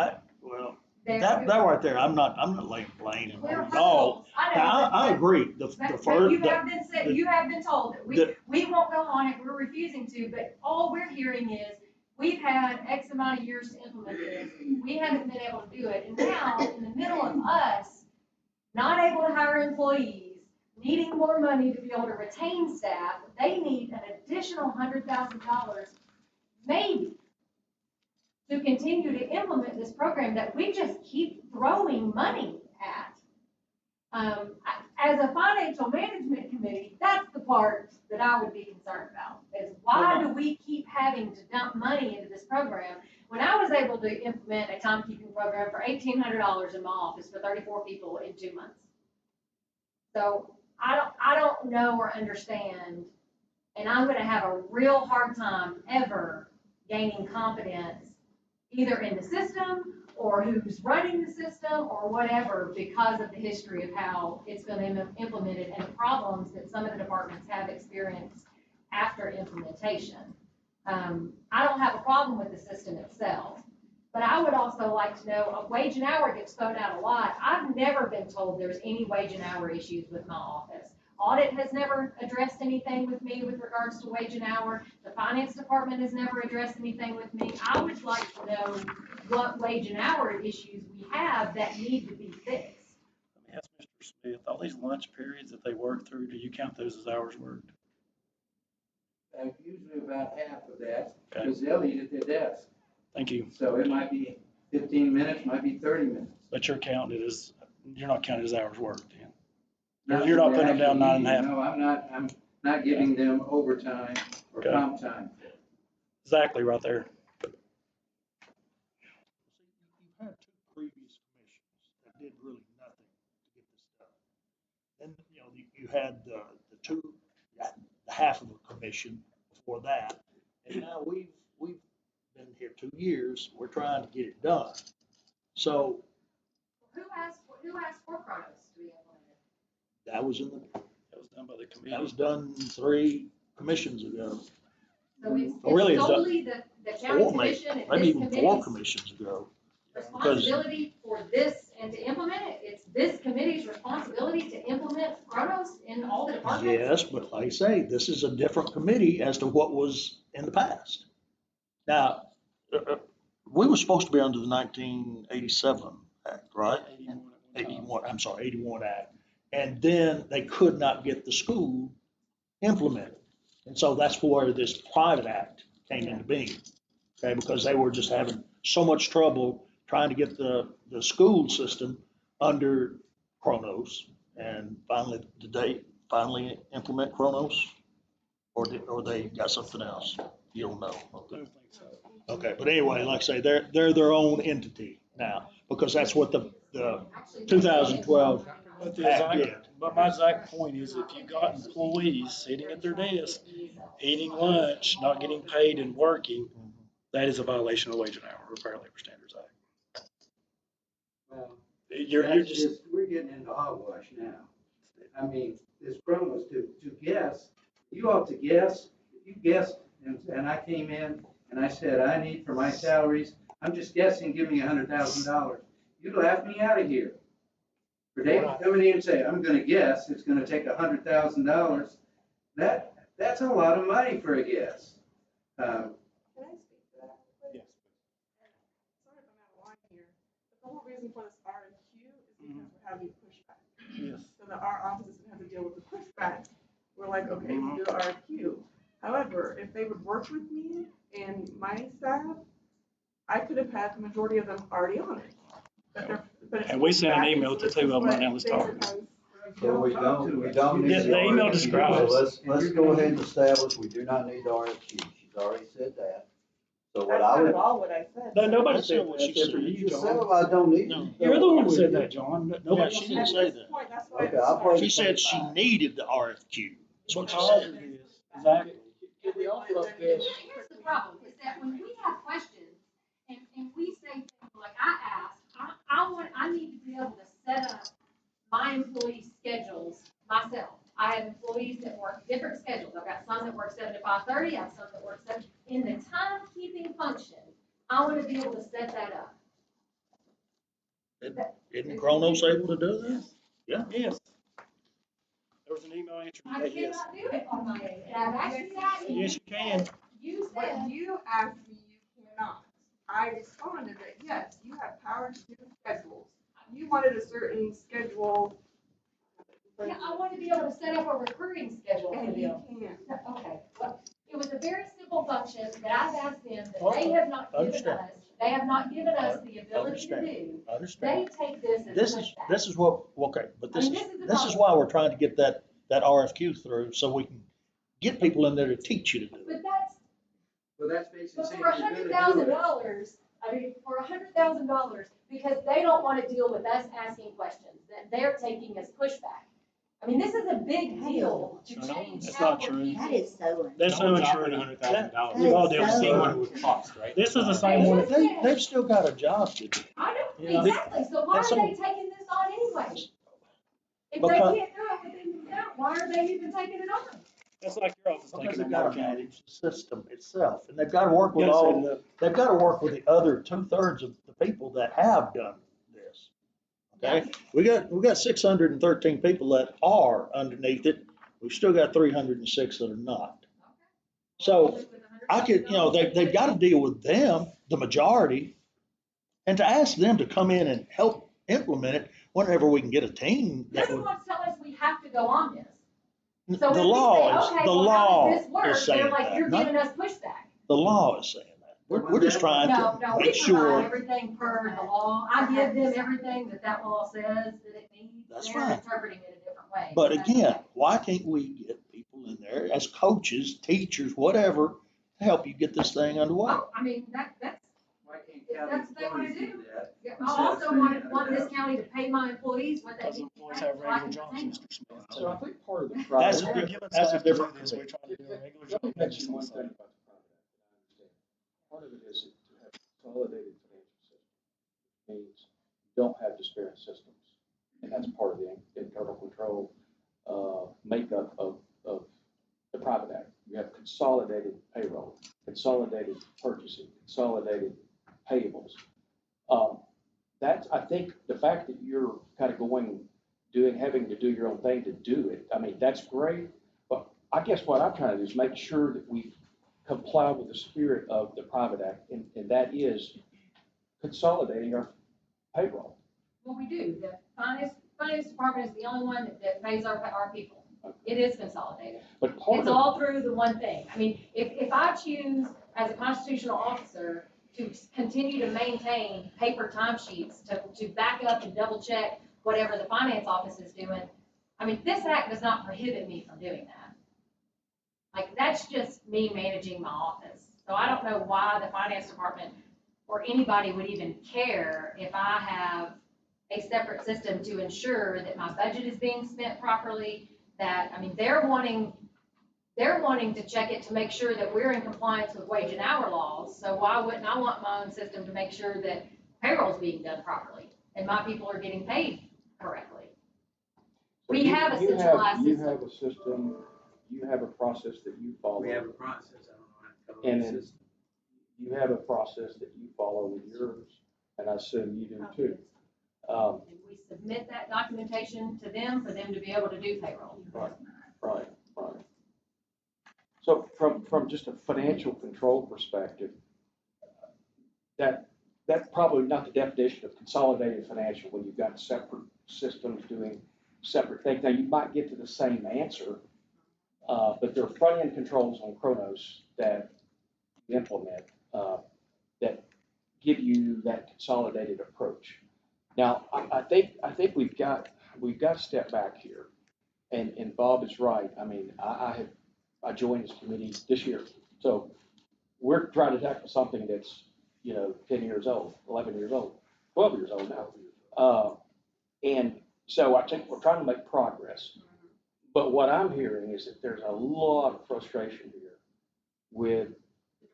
well, their. that right there, I'm not laying blame We're on all. I know, I but- agree. The But first, you have been said, you have been told that the- we won't go on it, we're refusing to, but all we're hearing is, we've had X amount of years to implement this, we haven't been able to do it, and now, in the middle of us, not able to hire employees, needing more money to be able to retain staff, they need an additional $100,000, maybe, to continue to implement this program that we just keep throwing money at. As a financial management committee, that's the part that I would be concerned about, is why do we keep having to dump money into this program? When I was able to implement a timekeeping program for $1,800 in my office for 34 people in 2 months. So I don't know or understand, and I'm gonna have a real hard time ever gaining confidence either in the system or who's running the system or whatever, because of the history of how it's been implemented and the problems that some of the departments have experienced after implementation. I don't have a problem with the system itself. But I would also like to know, a wage and hour gets thrown out a lot. I've never been told there's any wage and hour issues with my office. Audit has never addressed anything with me with regards to wage and hour. The finance department has never addressed anything with me. I would like to know what wage and hour issues we have that need to be fixed. Let me ask Mr. Smith, all these lunch periods that they work through, do you count those as hours worked? Usually about half of that, Okay. because they'll eat at their desk. Thank you. So it might be 15 minutes, might be 30 minutes. But you're not counting as hours worked then? You're not putting them down 9.5. No, I'm not giving them overtime or Okay. comp time. Exactly, right there. You've had two previous commissions that did really nothing to get this done. Then, you had the half of a commission before that, and now we've been here 2 years, we're trying to get it done. So Who asked for Chronos to be implemented? that was That was done by the committee. that was done 3 commissions ago, So it's Really, it's solely the county or commission and maybe this even 4 committee's commissions ago. responsibility for this and to implement it? It's this committee's responsibility to implement Chronos in all the departments? Yes, but like I say, this is a different committee as to what was in the past. Now, we were supposed to be under the 1987 Act, right? 81 Act. And then they could not get the school implemented. And so that's where this private act came into being, okay? Because they were just having so much trouble trying to get the school system under Chronos. And finally, did they finally implement Chronos? Or they got something else? You don't know. I don't think so. Okay, but anyway, like I say, they're their own entity now, because that's what the 2012 But the Act did. exact, but my exact point is, if you got employees sitting at their desk, eating lunch, not getting paid and working, that is a violation of the Wage and Hour, or Fair Labor Standards Act. Well, You're that's just, we're getting into hogwash now. I mean, this Chronos to guess, you ought to guess, if you guessed, and I came in and I said, I need for my salaries, I'm just guessing, give me $100,000. You'd laugh me out of here. For Dave to come in here and say, I'm gonna guess, it's gonna take $100,000, that's a lot of money for a guess. Can I speak to that? Yes. Sorry if I'm out of line here, but the whole reason for this RFQ is because we're having pushback. yes. So that our offices have to deal with the pushback. We're like, okay, we'll do the RFQ. However, if they would work with me and my staff, I could have had the majority of them already on it. But it's And we sent an pushback, email so to this 2 is of them right what now, let's talk. David has- So we don't need The email RFQ. describes- So let's go ahead and establish we do not need the RFQ. She's already said that. So what That's I not would. at all what I said. No, nobody That's said not what that. she That's said. for You you, just said, John. well, I don't need No, it. You're the one that said that, John. Nobody, she didn't say At this that. point, that's why Okay, it's I'll sorry. play- She said she needed the RFQ. That's what she Because said. it is. Exactly. Can we also Now, this? here's the problem, is that when we have questions, and we say things like, I asked, I need to be able to set up my employees' schedules myself. I have employees that work different schedules. I've got some that work 7 to 5:30, I have some that work 7. In the timekeeping function, I want to be able to set that up. Isn't Chronos able to do that? Yeah. Yes. There was an email answer I today, yes. cannot do it on my end, and I've asked you that, and Yes, you can. you What said, you asked me, you cannot. I responded that, yes, you have power to do schedules. You wanted a certain schedule. yeah, I want to be able to set up a recruiting schedule for And you them. can't. Okay, well, it was a very simple function that I've asked them that they have not given Understand. us, they have not given us the ability to Understand. do. I understand. They take this as This pushback. is what, okay, but I mean, this is the this is problem. why we're trying to get that RFQ through, so we can get people in there to teach you to do it. But that's, Well, that's basically but saying for you're gonna do $100,000, it. I mean, for $100,000, because they don't want to deal with us asking questions, that they're taking as pushback. I mean, this is a big deal to No, change that's how not we're true. keeping. That is so. That's so untrue. $100,000. We've all dealt with That is the so- one. What it would cost, right? This is the same one. They've still got a job to do. I know, Yeah. exactly, so why And are so- they taking this on anyway? If they Because- can't do it within themselves, why are they even taking it on? That's like your office Because taking they've on got to marketing. manage the system itself, and they've got to work with Gotta set all, it up. they've got to work with the other 2/3 of the people that have done this. Okay, we got 613 people that are underneath it. We've still got 306 that are not. So I could, they've got to deal with them, the majority, and to ask them to come in and help implement it whenever we can get a team They're that the would. ones telling us we have to go on this. So The if we say, law is, okay, the well, law how does this work? is saying They're like, that. you're Not- giving us pushback. The law is saying that. We're just trying No, to no, we make provide sure. everything per the law. I give them everything that law says that it needs. That's They're fine. interpreting it a different way. But That's again, okay. why can't we get people in there as coaches, teachers, whatever, to help you get this thing underway? Oh, I mean, that's, Why can't If county that's what they wanna employees do. do that? yeah, Instead I of also saying want this $100,000. county to pay my employees what they Because need. employees have regular jobs, Mr. Smith. So I think part of the That's, problem. we're giving That's a staff to do different this, we're trying to do a regular Let job. me mention one thing about the Private Act that I understand. Part of it is to have consolidated financial systems. Means you don't have disparate systems. And that's part of the internal control makeup of the Private Act. You have consolidated payroll, consolidated purchasing, consolidated payables. That's, I think, the fact that you're kind of having to do your own thing to do it, I mean, that's great. But I guess what I'm trying to do is make sure that we comply with the spirit of the Private Act, and that is consolidating our payroll. Well, we do. The finance department is the only one that pays our people. It is consolidated. But part It's of, all through the one thing. I mean, if I choose as a constitutional officer to continue to maintain paper timesheets to back up and double check whatever the finance office is doing, I mean, this act does not prohibit me from doing that. Like, that's just me managing my office. So I don't know why the finance department or anybody would even care if I have a separate system to ensure that my budget is being spent properly, that, I mean, they're wanting to check it to make sure that we're in compliance with wage and hour laws. So why wouldn't I want my own system to make sure that payroll's being done properly and my people are getting paid correctly? We have a centralized You system. have a system, you have a process that you follow. We have a process, I don't know how to come up And with a then system. you have a process that you follow with yours, and I assume you do too. And we submit that documentation to them for them to be able to do payroll. Right. So from just a financial control perspective, that's probably not the definition of consolidated financial when you've got separate systems doing separate things. Now, you might get to the same answer, but there are front-end controls on Kronos that you implement that give you that consolidated approach. Now, I think we've got to step back here, and Bob is right. I mean, I joined this committee this year, so we're trying to tackle something that's 10 years old, 11 years old, 12 years old now, and so I think we're trying to make progress. But what I'm hearing is that there's a lot of frustration here with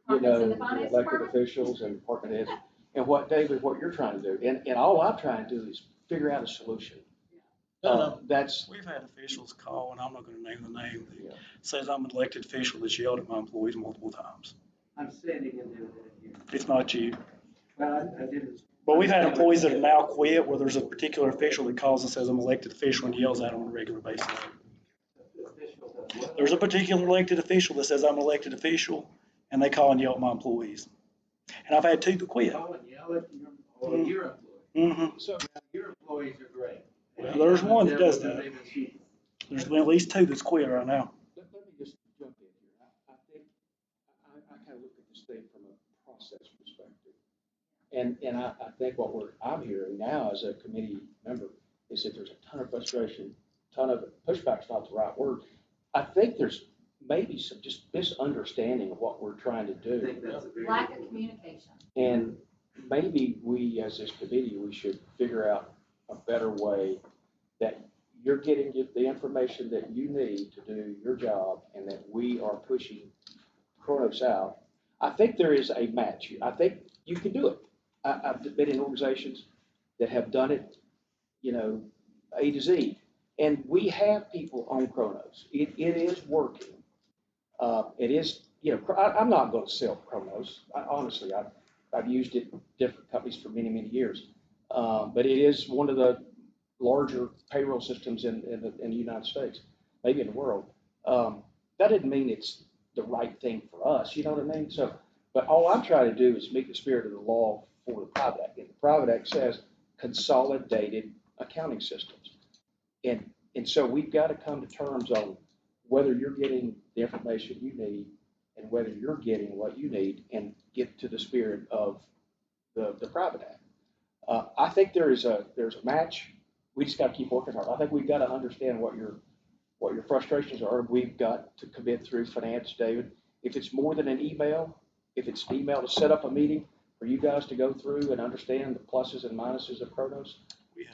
Departments in the the finance elected department? officials and department heads. And what, David, what you're trying to do, and all I'm trying to do is figure out a solution. No. That's, We've had officials call, and I'm not gonna name the name, Yeah. that says I'm an elected official that's yelled at my employees multiple times. I'm sitting and doing it here. It's not you. Well, I didn't. But we've had employees that have now quit where there's a particular official that calls and says I'm an elected official and yells at them on a regular basis. Official does what? There's a particular elected official that says I'm an elected official, and they call and yell at my employees. And I've had two that quit. Call and yell at your employee. Mm-hmm. So your employees are great. Well, there's one that does that. They've been cheated. There's been at least two that's quit right now. let me just jump in here. I think, I kind of look at this thing from a process perspective. And I think what I'm hearing now as a committee member is that there's a ton of frustration, pushback's not the right word. I think there's maybe some just misunderstanding of what we're trying to I do. think that's a very. Lack of communication. And maybe we, as this committee, we should figure out a better way that you're getting the information that you need to do your job and that we are pushing Kronos out. I think there is a match. I think you can do it. I've been in organizations that have done it, A to Z. And we have people on Kronos. It is working. It is, I'm not going to sell Chronos. Honestly, I've used it in different companies for many, many years. But it is one of the larger payroll systems in the United States, maybe in the world. That didn't mean it's the right thing for us, you know what I mean? So, but all I'm trying to do is meet the spirit of the law for the Private Act. And the Private Act says consolidated accounting systems. And so we've got to come to terms on whether you're getting the information you need and whether you're getting what you need and get to the spirit of the Private Act. I think there's a match. We just got to keep working hard. I think we've got to understand what your frustrations are. We've got to commit through finance, David. If it's more than an email, if it's an email to set up a meeting for you guys to go through and understand the pluses and minuses of Chronos,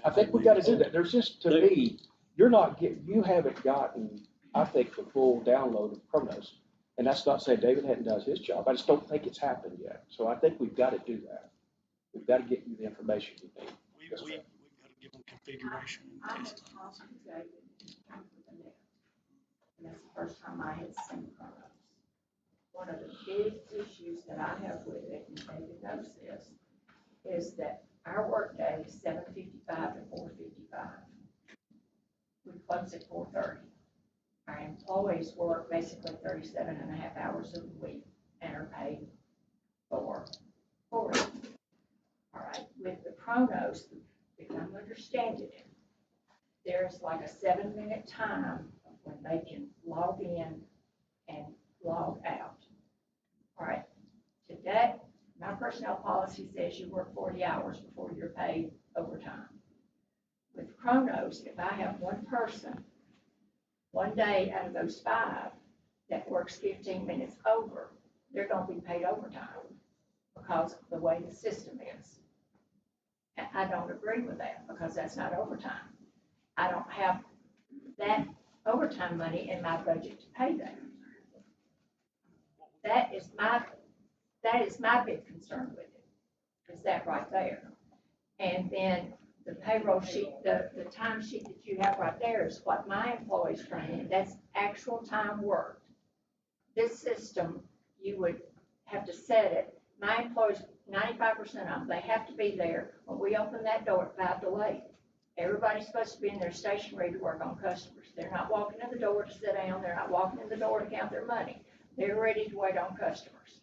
I think we've got to do that. There's just, to me, you haven't gotten, I think, the full download of Chronos. And that's not saying David hadn't done his job. I just don't think it's happened yet. So I think we've got to do that. We've got to get you the information you need. We've got to give them configuration. I'm a talking to David with the net. And that's the first time I had seen Chronos. One of the big issues that I have with it, and David knows this, is that our workday is 7:55 to 4:55. We close at 4:30. Our employees work basically 37 and a half hours a week and are paid for 40. All right, with the Chronos, if I'm understanding it, there's like a 7-minute time when they can log in and log out. All right, today, my personnel policy says you work 40 hours before you're paid overtime. With Chronos, if I have one person, one day out of those 5 that works 15 minutes over, they're going to be paid overtime because of the way the system is. And I don't agree with that because that's not overtime. I don't have that overtime money in my budget to pay that. That is my big concern with it, is that right there. And then the payroll sheet, the time sheet that you have right there is what my employees turn in. That's actual time worked. This system, you would have to set it. My employees, 95% of them, they have to be there when we open that door at 5 to 8. Everybody's supposed to be in their station ready to work on customers. They're not walking in the door to sit down. They're not walking in the door to count their money. They're ready to wait on customers.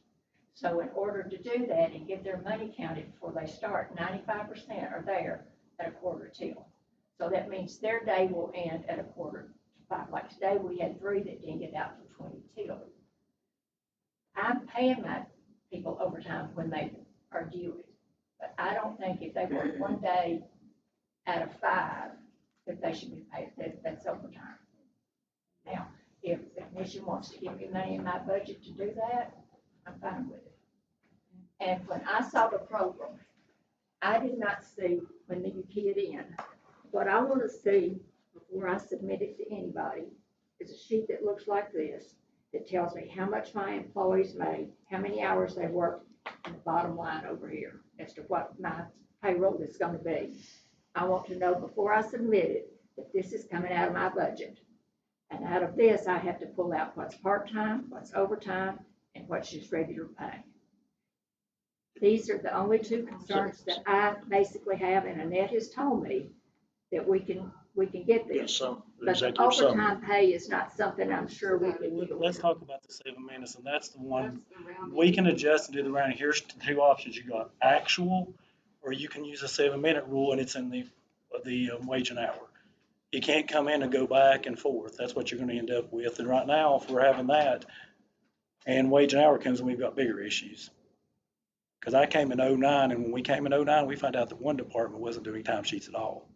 So in order to do that and get their money counted before they start, 95% are there at a 4:45. So that means their day will end at 4:45. Like today, we had 3 that didn't get out till 22. I'm paying my people overtime when they are due it. But I don't think if they work one day out of 5, that they should be paid, that's overtime. Now, if the commission wants to give me money in my budget to do that, I'm fine with it. And when I saw the program, I did not see when you key it in. What I want to see before I submit it to anybody is a sheet that looks like this, that tells me how much my employees made, how many hours they worked, and the bottom line over here as to what my payroll is going to be. I want to know before I submit it that this is coming out of my budget. And out of this, I have to pull out what's part-time, what's overtime, and what's just regular pay. These are the only 2 concerns that I basically have, and Annette has told me that we can get this. But the overtime pay is not something I'm sure we can do. Let's talk about the 7 minutes, and that's the one we can adjust and do the rounding. Here's 2 options. You got actual, or you can use a 7-minute rule, and it's in the wage and hour. You can't come in and go back and forth. That's what you're going to end up with. And right now, if we're having that, and wage and hour comes, we've got bigger issues. Because I came in 09, and when we came in 09, we found out that one department wasn't doing timesheets at all.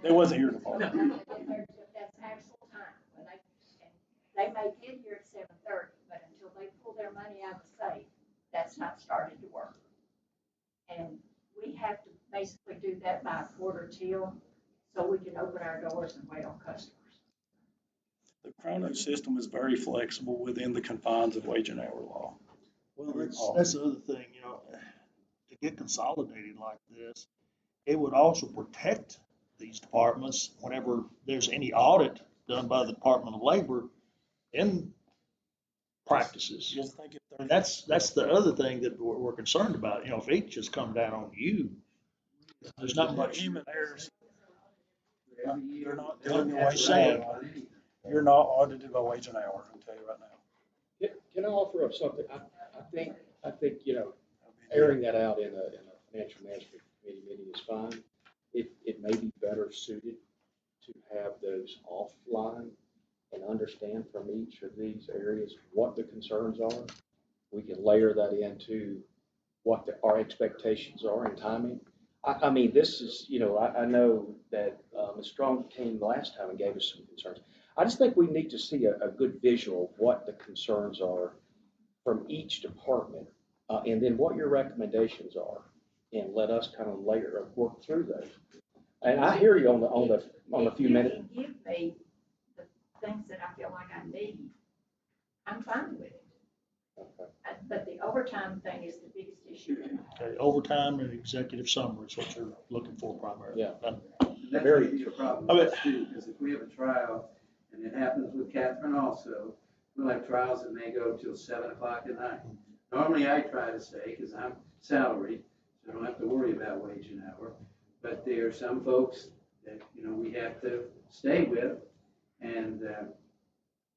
It wasn't your department. That's actual time. When they may get here at 7:30, but until they pull their money out of the safe, that's not starting to work. And we have to basically do that by a 1/4 so we can open our doors and wait on customers. The Chronos system is very flexible within the confines of wage and hour law. Well, that's the other thing, to get consolidated like this, it would also protect these departments whenever there's any audit done by the Department of Labor in practices. Just think if And there's, that's the other thing that we're concerned about. You know, if it just come down on you, there's not much. human errors, you're not I'm doing your wage saying. and hour. You're not audited by wage and hour, I'll tell you right now. Can I offer up something? I think, you know, airing that out in a financial management committee meeting is fine. It may be better suited to have those offline and understand from each of these areas what the concerns are. We can layer that into what our expectations are and timing. I mean, this is, you know, I know that Ms. Strong came last time and gave us some concerns. I just think we need to see a good visual of what the concerns are from each department, and then what your recommendations are, and let us kind of work through those. And I hear you on the few minutes. If you can give me the things that I feel like I need, I'm fine with it. Okay. But the overtime thing is the biggest issue. Okay, overtime and executive summary is what you're looking for primarily. Yeah. That's Very- gonna be a problem I mean- with us too, because if we have a trial, and it happens with Catherine also, we'll have trials that may go till 7 o'clock at night. Normally I try to stay, because I'm salaried, so I don't have to worry about wage and hour. But there are some folks that, you know, we have to stay with, and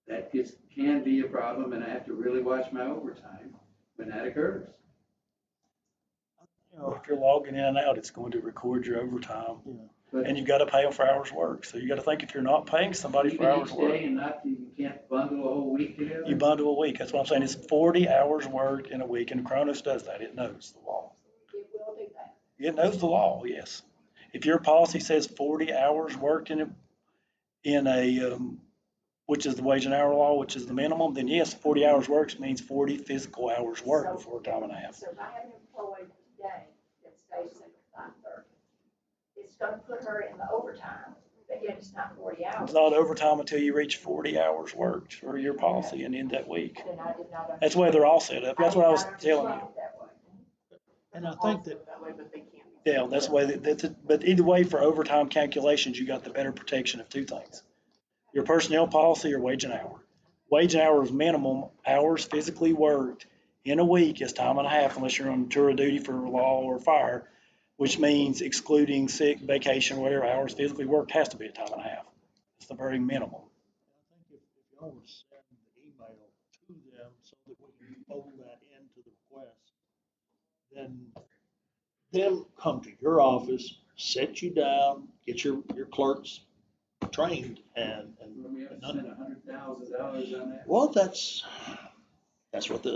that can be a problem, and I have to really watch my overtime when that occurs. You know, if you're logging in and out, it's going to record your overtime, But and you've got to pay them for hours worked. So you got to think if you're not paying somebody for even hours each worked, day and not, you can't bundle a whole week together? you bundle a week. That's what I'm saying. It's 40 hours worked in a week, and Cronus does that. It knows the law. It will do that. It knows the law, yes. If your policy says 40 hours worked in a, which is the wage and hour law, which is the minimum, then yes, 40 hours works means 40 physical hours worked before time and a half. So if I have an employee today that stays until 5:30, it's gonna put her in the overtime, but yet it's not 40 hours. It's not overtime until you reach 40 hours worked for your policy and end that week. Then I did not. That's the way they're all set up. That's what I was telling you. And I think that, That way, but they can't be. Yeah, that's the way, but either way, for overtime calculations, you got the better protection of two things. Your personnel policy or wage and hour. Wage and hour is minimum hours physically worked in a week is time and a half unless you're on tour of duty for law or fire, which means excluding sick, vacation, whatever hours physically worked has to be a time and a half. It's the very minimum. I think if y'all would send the email to them so that we can fold that into the request, then them come to your office, set you down, get your clerks trained and. We have to spend $100,000 on that. Well, that's what the,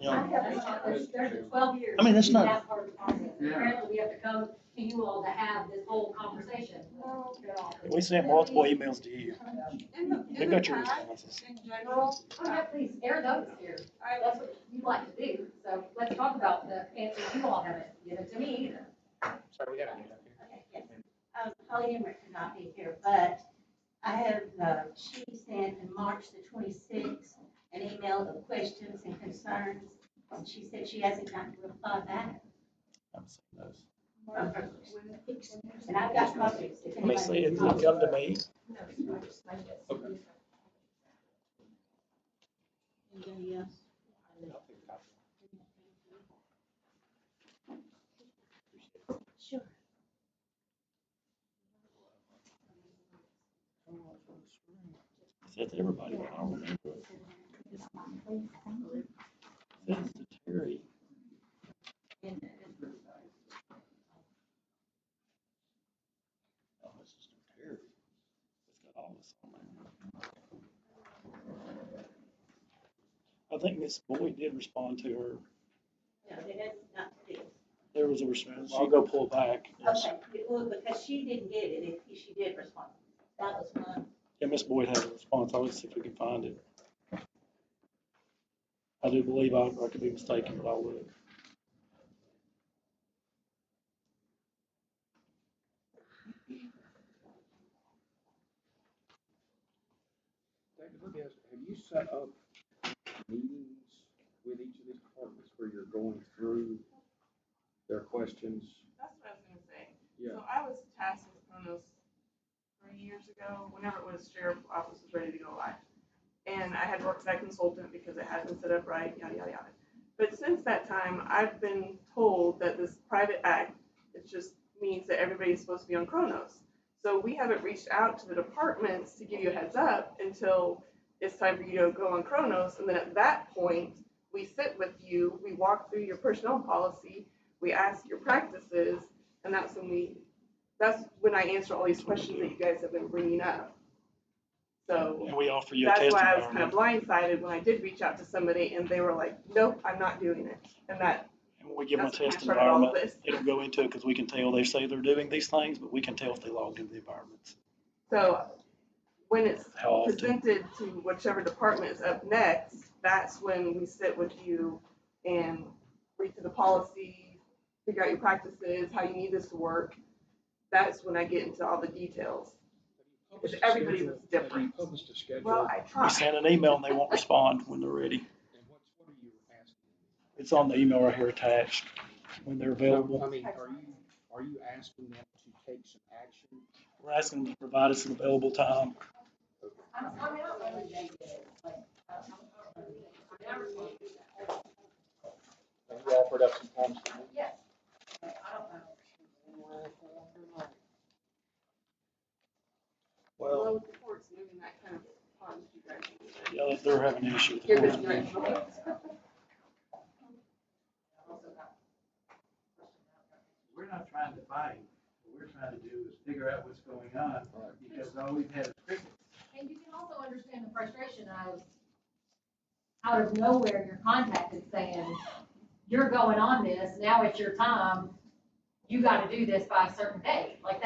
you I know, have, there's 12 years. I mean, it's not- That part of the process. Yeah. Apparently, we have to come to you all to have this whole conversation. We sent multiple emails to you. In We the got your past, responses. in general, Oh, yeah, please, air those here. That's what you like to do. So let's talk about the answers you all haven't given to me either. Sorry, we have you up here. Okay, yes. Holly Emmerich could not be here, but I have, she sent in March the 26th an email of questions and concerns, and she said she hasn't gotten a reply back. I've seen those. from her. And I've got copies. if Let me anybody see, it needs did copies. come to me. Anybody else? Sure. Said to everybody, but I don't remember it. Says to Terry. oh, this is Terry. It's got all this on there. I think Miss Boyd did respond to her. No, it has not this. There was a response. I'll go pull it back. Okay, well, because she didn't get it, if she did respond. That was one. Yeah, Miss Boyd has a response. I'll see if we can find it. I do believe I could be mistaken, but I'll look. David, let me ask, have you set up meetings with each of these departments where you're going through their questions? That's what I was gonna say. Yeah. So I was tasked with Kronos 3 years ago, whenever it was sheriff's office was ready to go live. And I had worked with that consultant because it hadn't been set up right, yada, yada, yada. But since that time, I've been told that this private act, it just means that everybody's supposed to be on Chronos. So we haven't reached out to the departments to give you a heads up until it's time for you to go on Chronos. And then at that point, we sit with you, we walk through your personnel policy, we ask your practices, and that's when I answer all these questions that you guys have been bringing up. So And we offer you a that's test why I was kind of environment. blindsided when I did reach out to somebody and they were like, nope, I'm not doing it. And that, And when we give them a that's when I test started all of environment, this. they don't go into it because we can tell they say they're doing these things, but we can tell if they logged into the environments. So when it's How often? presented to whichever department is up next, that's when we sit with you and read through the policy, figure out your practices, how you need this to work. That's when I get into all the details. Because everybody was different. Have you published a schedule? Well, I We tried. send an email and they won't respond when they're ready. And what are you asking? It's on the email right here attached when they're So, I available. mean, are you asking them to take some action? We're asking them to provide us an available time. I mean, I don't know what they did, like, I never told you that. Have you offered up some times to me? Yes. I don't know. Well, Well, with the courts moving, that kind of caused you guys. Yeah, they're having an issue with the You're court. good, you're right. We're not trying to fight. What we're trying to do is figure out what's going on, because all we've had is crickets. And you can also understand the frustration of, out of nowhere, you're contacted saying, you're going on this, now it's your time, you gotta do this by a certain date. Like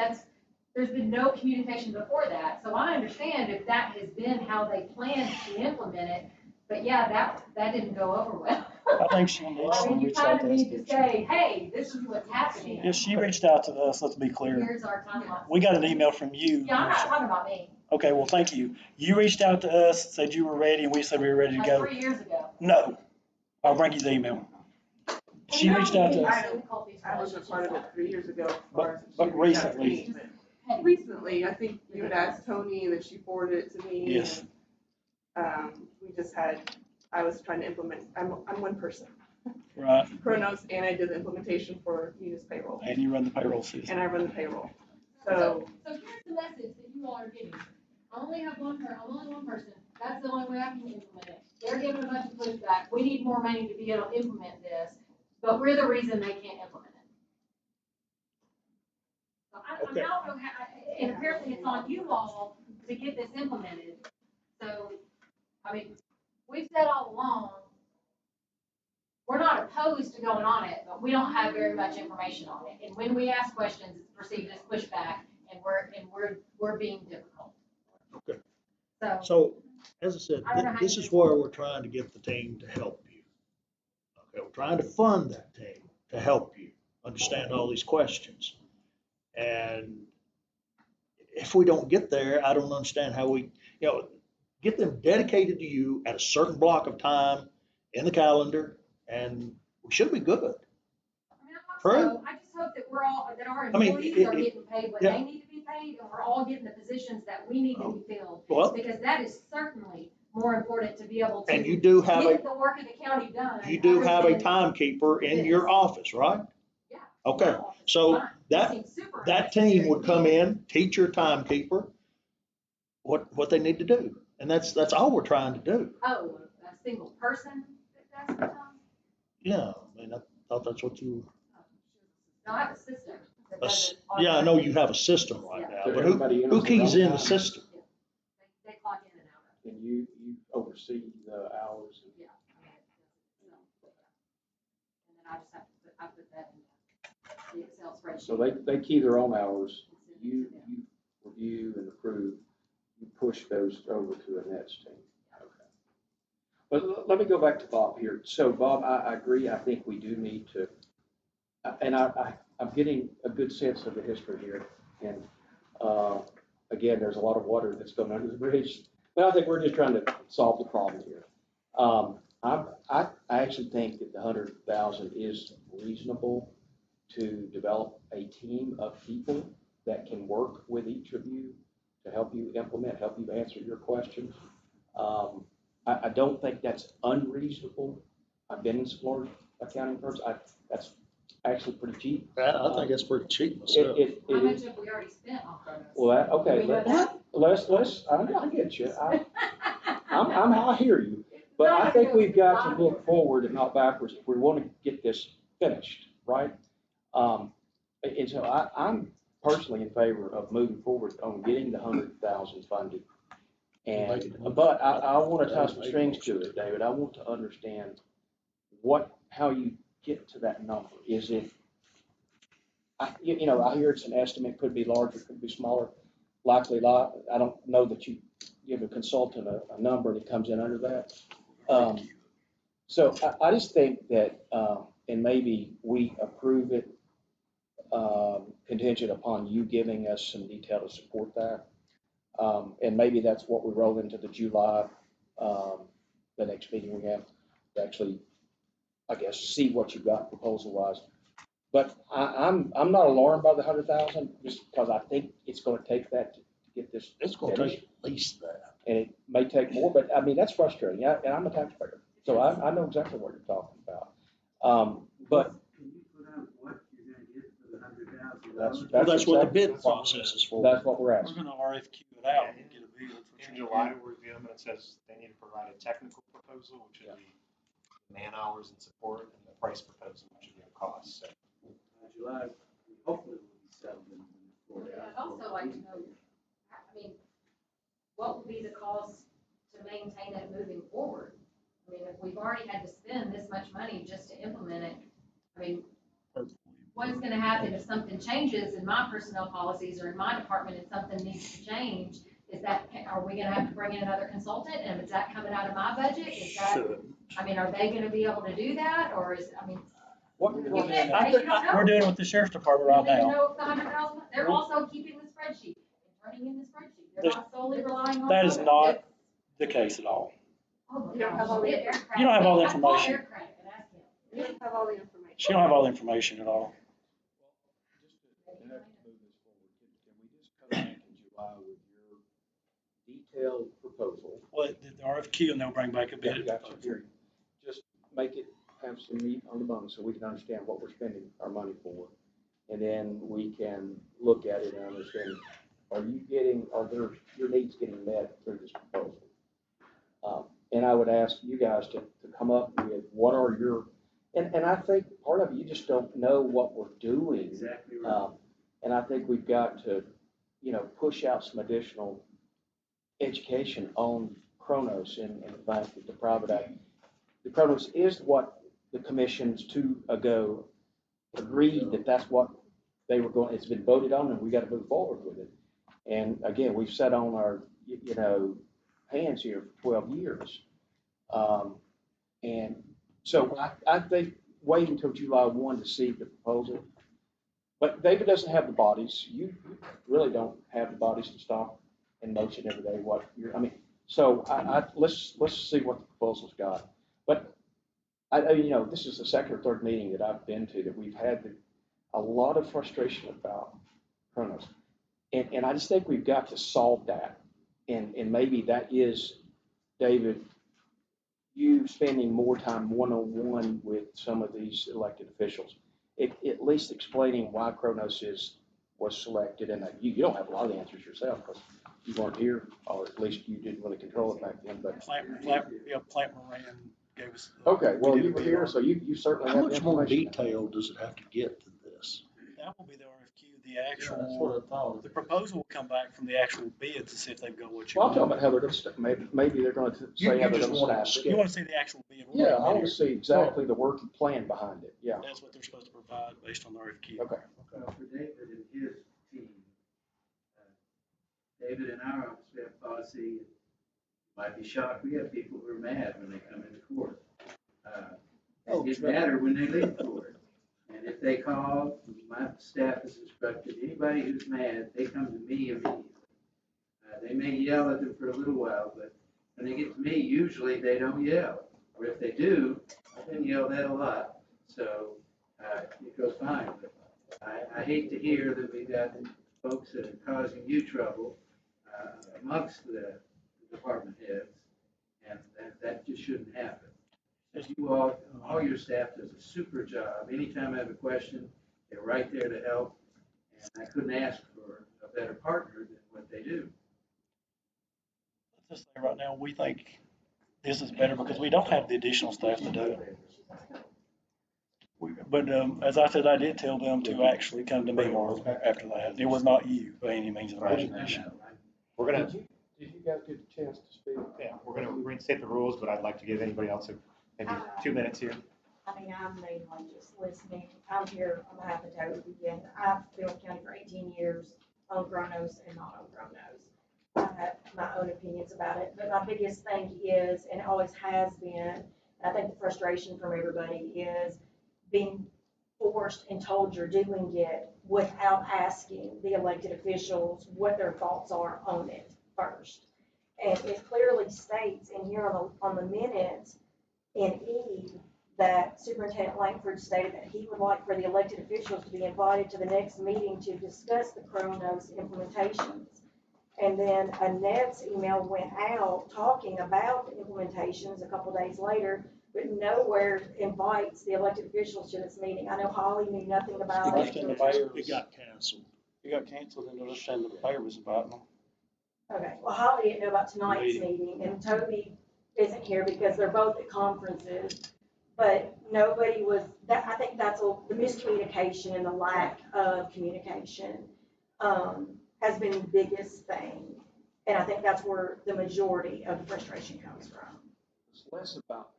there's been no communication before that. So I understand if that has been how they planned to implement it, but yeah, that didn't go over well. I think she needs I to mean, you reach out kind to of us. need to say, hey, this is what's happening. Yes, she reached out to us, let's be clear. Here's our timeline. We got an email from you. Yeah, I'm not talking about me. Okay, well, thank you. You reached out to us, said you were ready, and we said we were ready to Like go. 3 years ago. No, I'll bring you the email. She reached out to us. I wasn't part of it 3 years ago. As far as But she reached out to recently. me, but Recently, I think you had asked Tony, that she forwarded it to me. Yes. And, we just I was trying to implement, I'm one person. Right, Chronos, and I did the implementation for Munis payroll, and you run the payroll system. and I run the payroll. So here's the message that you all are getting. I only have I'm only one person. That's the only way I can implement it. They're giving a bunch of pushback. We need more money to be able to implement this, but we're the reason they can't implement it. So I don't know how, and apparently it's on you all to get this implemented. So, I mean, we've said all along, we're not opposed to going on it, but we don't have very much information on it. And when we ask questions, it's perceived as pushback, and we're being difficult. okay. So, So, as I said, I don't know how this you is do where we're trying to get the team to help you. Okay, we're trying to fund that team to help you understand all these questions. And if we don't get there, I don't understand how we, get them dedicated to you at a certain block of time in the calendar, and we should be good. I mean, I True. hope so. I just hope that that our I mean, employees are getting paid what yeah. they need to be paid, and we're all getting the positions that we need to be filled. Well, Because that is certainly more important to be able to and you do have get the work of the county done. you do other have a than- timekeeper in your office, right? Yeah. Okay, My office is so fine. that- It seems super That team unnecessary would to come me. in, teach your timekeeper what they need to do. And that's all we're trying to do. Oh, a single person that does the time? Yeah, I mean, I thought that's what you, No, I have a system that a does s- it. yeah, I know you automatically. have a system right Yeah. now, So but everybody who enters their keys own in the time? system? They clock in and out of it. And you oversee the hours? Yeah. I mean, and then I just have to I put that in the Excel spreadsheet. So they key their own hours, and send it you to them. review and approve, you push those over to the next team. Okay. But let me go back to Bob here. So Bob, I agree, I think we do need to, and I'm getting a good sense of the history here. And again, there's a lot of water that's going under the bridge, but I think we're just trying to solve the problem here. I actually think that the 100,000 is reasonable to develop a team of people that can work with each of you to help you implement, help you answer your questions. I don't think that's unreasonable. I've been in Florida accounting firms. That's actually pretty cheap. I think that's pretty cheap myself. How much have we already spent on Chronos? Well, okay, Do we know I get you. I hear you. But I think we've got to look forward and not backwards if we want to get this finished, right? And so I'm personally in favor of moving forward on getting the 100,000 funded. But I want to tie some strings to it, David. I want to understand how you get to that number. Is it, I hear it's an estimate, could be larger, could be smaller, likely lot. I don't know that you give a consultant a number and it comes in under that. So I just think that, and maybe we approve it contingent upon you giving us some detail to support that. And maybe that's what we roll into the July, the next meeting we have to actually, I guess, see what you've got proposal wise. But I'm not alarmed by the 100,000 just because I think it's going to take that to get this. It's going to take at least that. And it may take more, but I mean, that's frustrating. And I'm a taxpayer, so I know exactly what you're talking about. But Can you put out what you're gonna get for the $100,000? That's what the exactly bid process is for. That's what we're We're We're asking. gonna RFQ it out and get a bid. In July, we'll review them, and it says they need to provide a technical proposal, which would be man hours and support, and the price proposal, which would be a cost. So July, hopefully will be settled in Florida. I'd also like to know, I mean, what would be the cost to maintain it moving forward? I mean, if we've already had to spend this much money just to implement it, I mean, what's gonna happen if something changes in my personnel policies or in my department and something needs to change? Are we gonna have to bring in another consultant, and is that coming out of my budget? Is that, I mean, are they gonna be able to do that, or I mean. What you we're doing, can't- I you think don't know. we're doing it with the sheriff's department right Do they now. know the 100,000? They're also keeping the spreadsheet and turning in the spreadsheet. They're not solely relying on. That is us. not the case at all. Oh, my You don't have gosh. all the- You don't have all the I call information. Eric Craig and ask him. You don't have all the information. She don't have all the information at all. Just to move this forward, can we just come back in July with your detailed proposal? Well, the RFQ, and they'll bring back a bid. Got you here. Just make it, have some meat on the bone so we can understand what we're spending our money for. And then we can look at it and understand, your needs getting met through this proposal? And I would ask you guys to come up with what are your, and I think part of it, you just don't know what we're doing. Exactly right. And I think we've got to, push out some additional education on Chronos and the fact that the Chronos is what the commissions 2 ago agreed that that's what they were going, it's been voted on and we got to move forward with it. And again, we've sat on our, hands here for 12 years. And so I think wait until July 1 to see the proposal. But David doesn't have the bodies. You really don't have the bodies to stop in motion every day so let's see what the proposal's got. But this is the second or third meeting that I've been to that we've had a lot of frustration about Chronos. And I just think we've got to solve that. And maybe that is, David, you spending more time one-on-one with some of these elected officials, at least explaining why Chronos was selected. And you don't have a lot of the answers yourself because you weren't here, or at least you didn't really control it back then. But Plant Moran gave us. Okay, well, you were here, so you certainly How have the much more information. detail does it have to get than this? That will be the RFQ, the actual. That's what I thought. The proposal will come back from the actual bids to see if they've got what you Well, I'm talking want. about how they're going to, maybe they're going to say how they're just going want to to staff You it. want to see the actual bid. We'll Yeah, bring I them want in to see exactly the working plan behind it, yeah. That's what they're supposed to provide based on the RFQ. Okay. Well, for David and his team, David and our office, we have policy, you might be shocked, we have people who are mad when they come into court. They get madder when they leave court. And if they call, my staff has instructed, anybody who's mad, they come to me immediately. They may yell at them for a little while, but when they get to me, usually they don't yell. Or if they do, I've been yelled at a lot, so it goes fine. But I hate to hear that we got folks that are causing you trouble amongst the department heads, and that just shouldn't happen. You all your staff does a super job. Anytime I have a question, they're right there to help, and I couldn't ask for a better partner than what they do. Let's just say right now, we think this is better because we don't have the additional staff to do it. But as I said, I did tell them to actually come to me more after that. It was not you by any means of the imagination. We're gonna, Did you guys get a chance to speak? yeah, we're gonna reinstate the rules, but I'd like to give anybody else maybe 2 minutes here. I mean, I'm mainly just listening. I'm here on behalf of Toby again. I've been with county for 18 years, on Gronos and not on Gronos. I have my own opinions about it, but my biggest thing is, and always has been, and I think the frustration from everybody is being forced and told you're doing it without asking the elected officials what their thoughts are on it first. And it clearly states in here on the minutes in E that Superintendent Langford stated that he would like for the elected officials to be invited to the next meeting to discuss the Kronos implementations. And then Annette's email went out talking about the implementations a couple days later, but nowhere invites the elected officials to this meeting. I know Holly knew nothing about it. It got canceled. It got canceled and understand the mayor was inviting them. Okay, well, Holly didn't know about tonight's meeting, and Toby isn't here because they're both at conferences. But nobody was, I think that's the miscommunication and the lack of communication has been the biggest thing. And I think that's where the majority of the frustration comes from. It's less about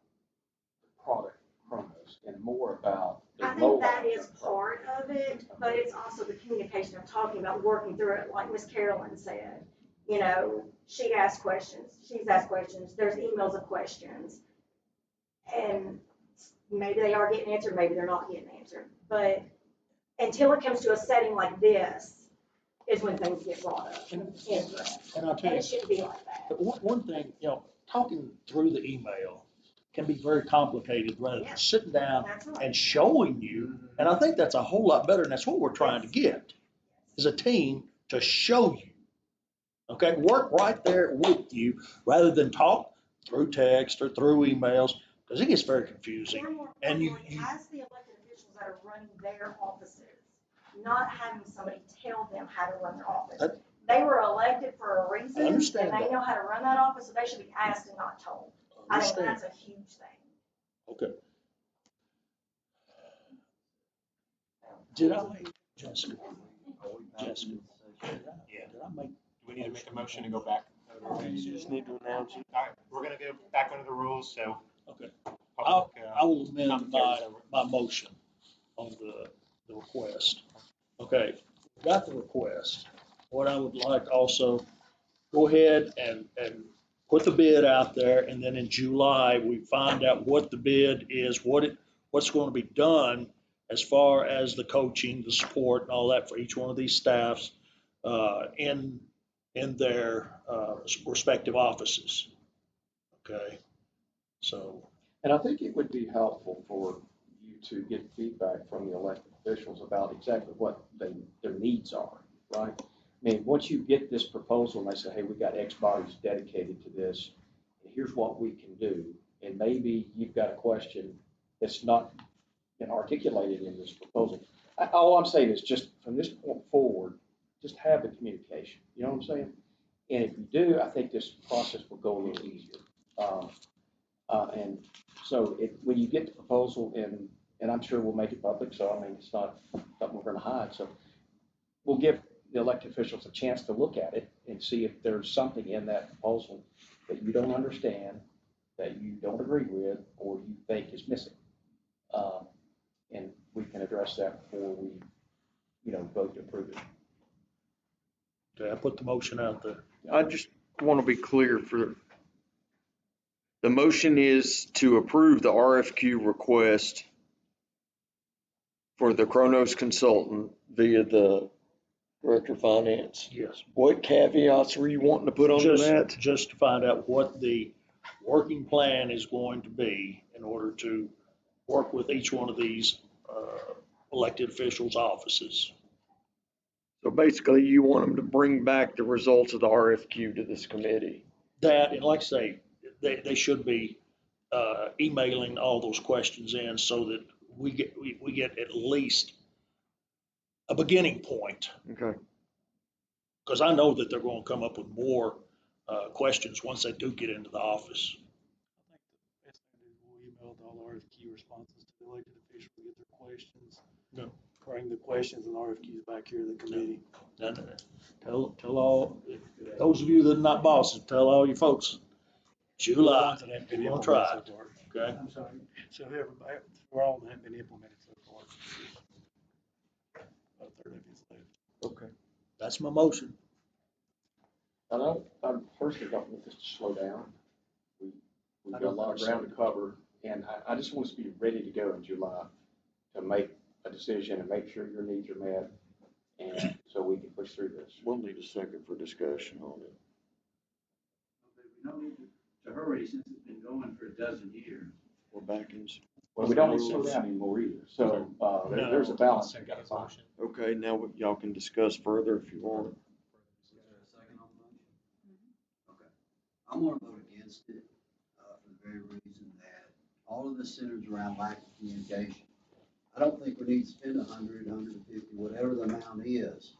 the product, Kronos, and more about the I think rollout that is of the product. part of it, but it's also the communication of talking about working through it, like Miss Carolyn said. You know, she asked questions, she's asked questions, there's emails of questions. And maybe they are getting answered, maybe they're not getting answered. But until it comes to a setting like this, is when things get brought up. And I'll tell And you, it shouldn't be like that. but one thing, talking through the email can be very complicated rather than sitting down That's right. and showing you. And I think that's a whole lot better, and that's what we're trying to get, is a team to show you. Okay, work right there with you rather than talk through text or through emails, because it gets very confusing. Or more And importantly, as the elected officials that are running their offices, not having somebody tell them how to run their office. They were elected for a reason, I and understand they that. know how to run that office, so they should be asked and not told. I think Understand. that's a huge thing. Okay. Did I make Jessica? Jessica. Did I make? Do we need to make a motion to go back? You just need to announce it. All right, we're gonna go back under the rules, so. Okay. public, I will amend commentary's over. my motion on the request. Okay, got the request. What I would like also, go ahead and put the bid out there, and then in July, we find out what the bid is, what's going to be done as far as the coaching, the support, and all that for each one of these staffs in their respective offices. Okay, so. And I think it would be helpful for you to get feedback from the elected officials about exactly what their needs are, right? I mean, once you get this proposal and they say, hey, we've got X bodies dedicated to this, and here's what we can do, and maybe you've got a question that's not been articulated in this proposal. All I'm saying is just from this point forward, just have the communication, you know what I'm saying? And if you do, I think this process will go a little easier. And so when you get the proposal, and I'm sure we'll make it public, so I mean, it's not something we're gonna hide, so we'll give the elected officials a chance to look at it and see if there's something in that proposal that you don't understand, that you don't agree with, or you think is missing. And we can address that before we, vote to approve it. Okay, I put the motion out there. I just want to be clear the motion is to approve the RFQ request for the Kronos consultant via the Director of Finance. Yes. What caveats were you wanting to put on that? Just to find out what the working plan is going to be in order to work with each one of these elected officials' offices. So basically, you want them to bring back the results of the RFQ to this committee. That, and like I say, they should be emailing all those questions in so that we get at least a beginning point. Okay. Because I know that they're going to come up with more questions once they do get into the office. I think the best thing to do is we'll email all the RFQ responses to the elected officials, get their questions. Yeah. Bring the questions and RFQs back here to the committee. Tell all, those of you that are not bosses, tell all your folks, July, we're gonna try it, okay? I'm sorry. So everybody, we're all that have been implemented so far. About a third of it's left. Okay. That's my motion. I personally don't want this to slow down. We've got a lot of ground to cover, and I just want us to be ready to go in July to make a decision and make sure your needs are met, and so we can push through this. We'll need a second for discussion on it. We don't need to hurry since it's been going for a dozen years. We're back in. Well, we don't need to slow down anymore either, so there's a balance. We gotta find. Okay, now y'all can discuss further if you want. Is there a second on the motion? Okay. I'm gonna vote against it, for the very reason that all of this centers around lack of communication. I don't think we need to spend 100, 150, whatever the amount is.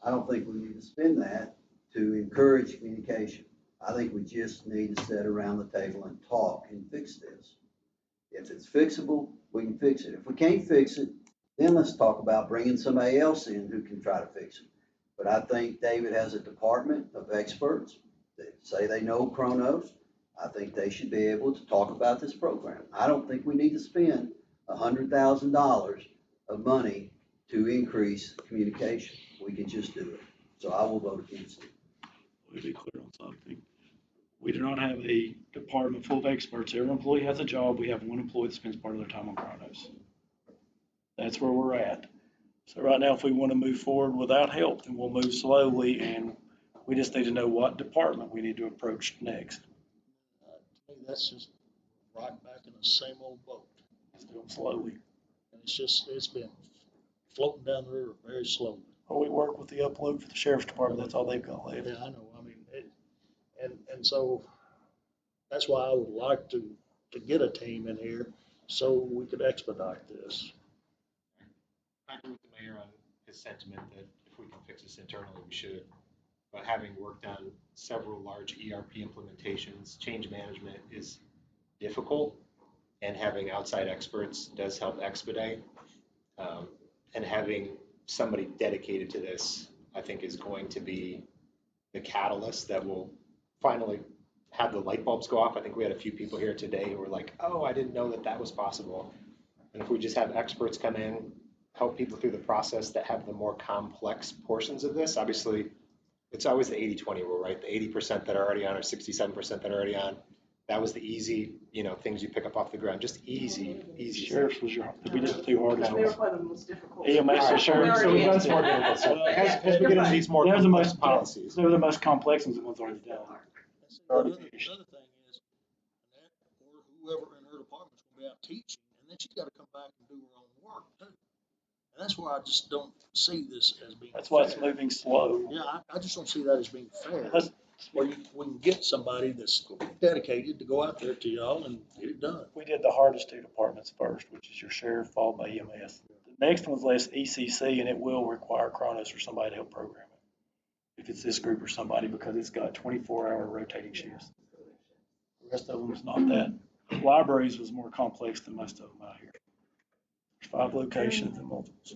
I don't think we need to spend that to encourage communication. I think we just need to sit around the table and talk and fix this. If it's fixable, we can fix it. If we can't fix it, then let's talk about bringing somebody else in who can try to fix it. But I think David has a department of experts that say they know Kronos. I think they should be able to talk about this program. I don't think we need to spend $100,000 of money to increase communication. We can just do it. So I will vote against it. Let me be clear on something. We do not have a department full of experts. Every employee has a job. We have one employee that spends part of their time on Kronos. That's where we're at. So right now, if we want to move forward without help, then we'll move slowly, and we just need to know what department we need to approach next. To me, that's just right back in the same old boat. Let's do them slowly. And it's been floating down the river very slowly. Well, we work with the upload for the sheriff's department. That's all they've got left. Yeah, I know. I mean, and so that's why I would like to get a team in here so we could expedite this. I agree with the mayor on his sentiment that if we can fix this internally, we should. But having worked on several large ERP implementations, change management is difficult, and having outside experts does help expedite. And having somebody dedicated to this, I think, is going to be the catalyst that will finally have the light bulbs go off. I think we had a few people here today who were like, oh, I didn't know that that was possible. And if we just have experts come in, help people through the process that have the more complex portions of this, obviously, it's always the 80-20 rule, right? The 80% that are already on or 67% that are already on. That was the easy, things you pick up off the ground, just easy. Sheriff's was we did the two hardest They were ones. probably the most difficult. EMS and sheriff. So we've done some more difficult stuff. As we get into these more complex policies. They're the most complex ones, the ones already done. The other thing is, Annette or whoever in her department's gonna be out teaching, and then she's gotta come back and do her own work too. And that's where I just don't see this as being That's why fair. it's moving slow. Yeah, I just don't see that as being fair. Let's- Where we can get somebody that's dedicated to go out there to y'all and get it done. We did the hardest two departments first, which is your sheriff, followed by EMS. The next one's less ECC, and it will require Kronos or somebody to help program it. If it's this group or somebody, because it's got 24-hour rotating shifts. The rest of them is not that. Libraries was more complex than most of them out here. There's 5 locations and multiples.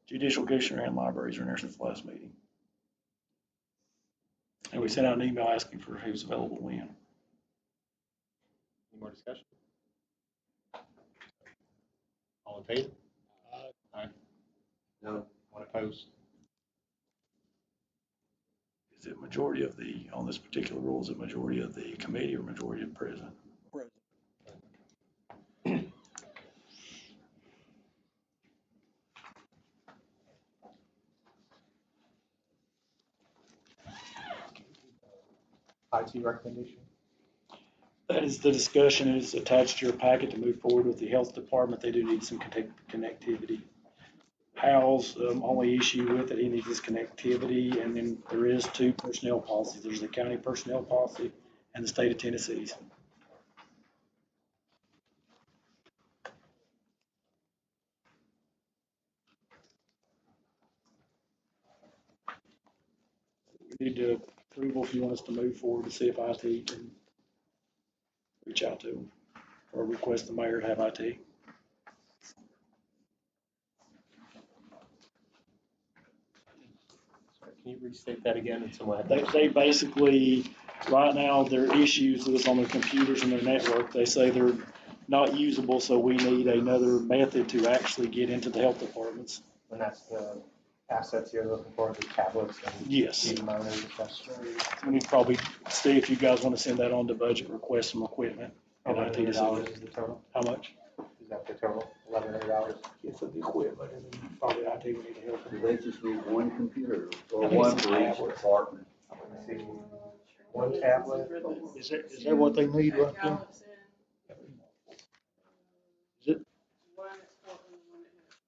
Judicial commissioner and libraries are in there since the last meeting. And we sent out an email asking for who's available when. Any more discussion? All in favor? Aye. No. One opposed? Is it majority of on this particular rule, is it majority of the committee or majority of president? IT recommendation? That is the discussion. It is attached to your packet to move forward with the health department. They do need some connectivity. Hal's only issue with it, he needs his connectivity, and then there is 2 personnel policies. There's the county personnel policy and the state of Tennessee's. We need to approval if you want us to move forward to see if IT can reach out to them or request the mayor to have IT. Can you restate that again in some way? They basically, right now, their issues with on their computers and their network, they say they're not usable, so we need another method to actually get into the health departments. And that's the assets you're looking for, the tablets and Yes. TV monitors and stuff. We need to probably see if you guys want to send that on to budget, request some equipment. And IT $1,100 is the total? How much? Is that the total? $1,100? Yes, for the equipment, and then probably IT we need to help. Do they just need one computer or I think one it's a for each tablet. department? Let's see. One tablet. Is that what they need right there? Is it?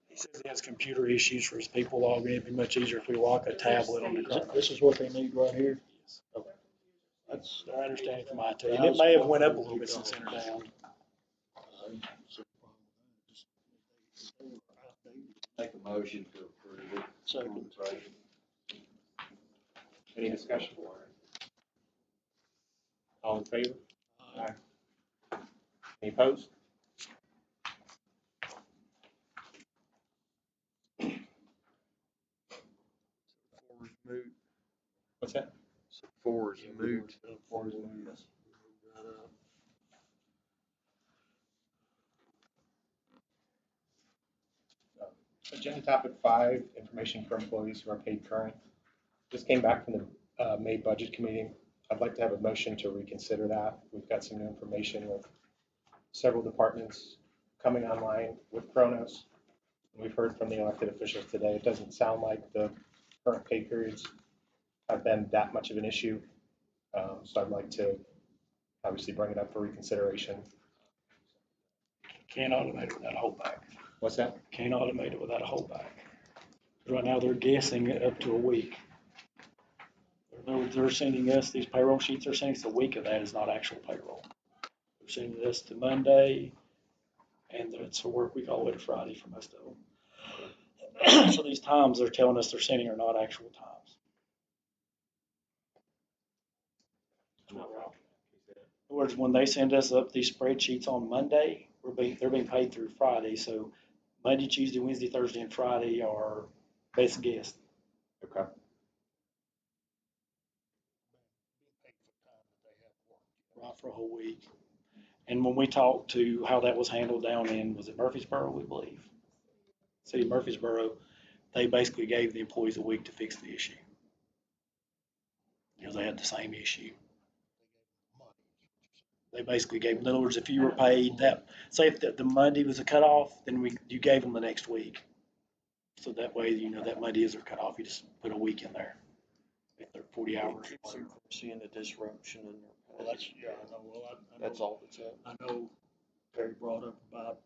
He says he has computer issues for his people logging in. It'd be much easier if we lock a tablet on the ground. This is what they need right here? Yes. Okay. That's. I understand from IT, and it may have went up a little bit since they're down. Make a motion to approve it. Second. Any discussion? All in favor? Aye. Any opposed? Moot. What's that? 4 is moot. Yes. Agenda topic 5, information for employees who are paid current. This came back from the May budget committee. I'd like to have a motion to reconsider that. We've got some new information with several departments coming online with Kronos. We've heard from the elected officials today. It doesn't sound like the current pay periods have been that much of an issue. So I'd like to obviously bring it up for reconsideration. Can't automate it without a holdback. What's that? Can't automate it without a holdback. Right now, they're guessing up to a week. They're sending us, these payroll sheets they're sending us, a week of that is not actual payroll. They're sending us to Monday, and it's a work week all the way to Friday for most of them. So these times they're telling us they're sending are not actual times. In other words, when they send us up these spreadsheets on Monday, they're being paid through Friday. So Monday, Tuesday, Wednesday, Thursday, and Friday are best guess. Okay. Right, for a whole week. And when we talked to how that was handled down in, was it Murfreesboro, we believe? City of Murfreesboro, they basically gave the employees a week to fix the issue. Because they had the same issue. They basically gave, in other words, if you were paid that, say if the Monday was a cutoff, then you gave them the next week. So that way, you know, that Monday is their cutoff. You just put a week in there. If they're 40 hours. It keeps them from seeing the disruption in their Well, pay. that's, yeah, I know, well, I know. That's all that's up. I know Terry brought up about,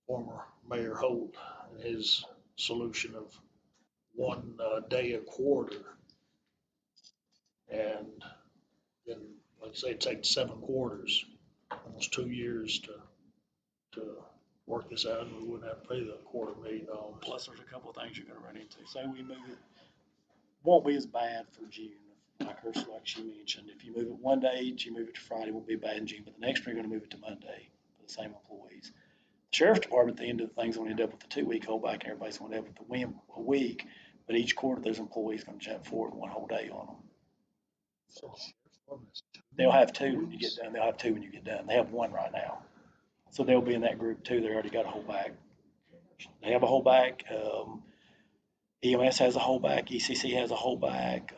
former Mayor Holt and his solution of one, day a quarter. And then, like I say, it takes 7 quarters, almost 2 years to work this out, and we wouldn't have to pay the $250,000. Plus, there's a couple of things you're gonna run into. Say we move it, won't be as bad for June, like she mentioned. If you move it one day, you move it to Friday, won't be bad in June, but the next one you're gonna move it to Monday for the same employees. The Sheriff's Department, at the end of the thing's gonna end up with a 2-week holdback, and everybody's gonna end up with a week, but each quarter, those employees gonna jump forward 1 whole day on them. So they'll have 2 when you get done. They'll have 2 when you get done. They have 1 right now. So they'll be in that group too. They already got a holdback. They have a holdback. EMS has a holdback. ECC has a holdback.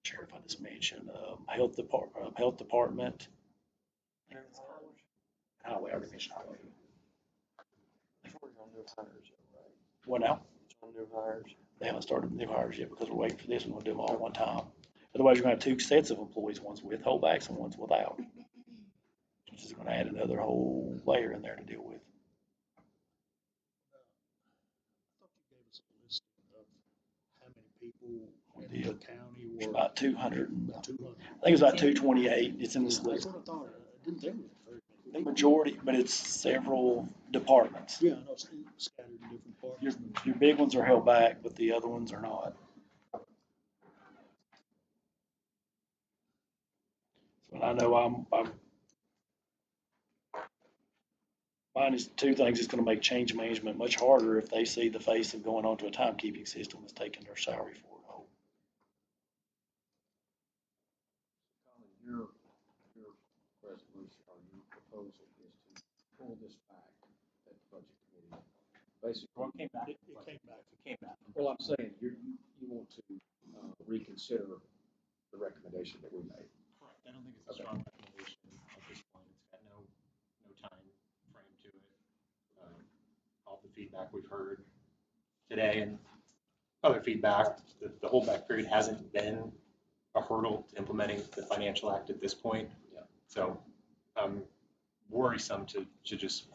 Sheriff, I just mentioned, health department. Highway, I already mentioned highway. It's working on new hires, right? What now? It's on new hires. They haven't started new hires yet because we're waiting for this one. We'll do them all at one time. Otherwise, you're gonna have 2 sets of employees, one's with holdbacks and one's without. Which is gonna add another whole layer in there to deal with. gave us a list of how many people in the county It's were. about 200. About 200. I think it's about 228. It's in this That's list. what I thought. I didn't think it was very The many. majority, but it's several departments. Yeah, I know, it's scattered in different parts. Your big ones are held back, but the other ones are not. So I know I'm mine is two things. It's going to make change management much harder if they see the face of going onto a timekeeping system that's taking their salary for it. Colin, your resolution or your proposal is to pull this back at the budget committee. Basically, What came back? It came back. It came back. well, I'm saying you want to reconsider the recommendation that we made. Correct. I don't think it's a strong recommendation at this point. It's got no time frame to it. All the feedback we've heard today and other feedback, the holdback period hasn't been a hurdle to implementing the financial act at this point. Yeah. So worrisome to just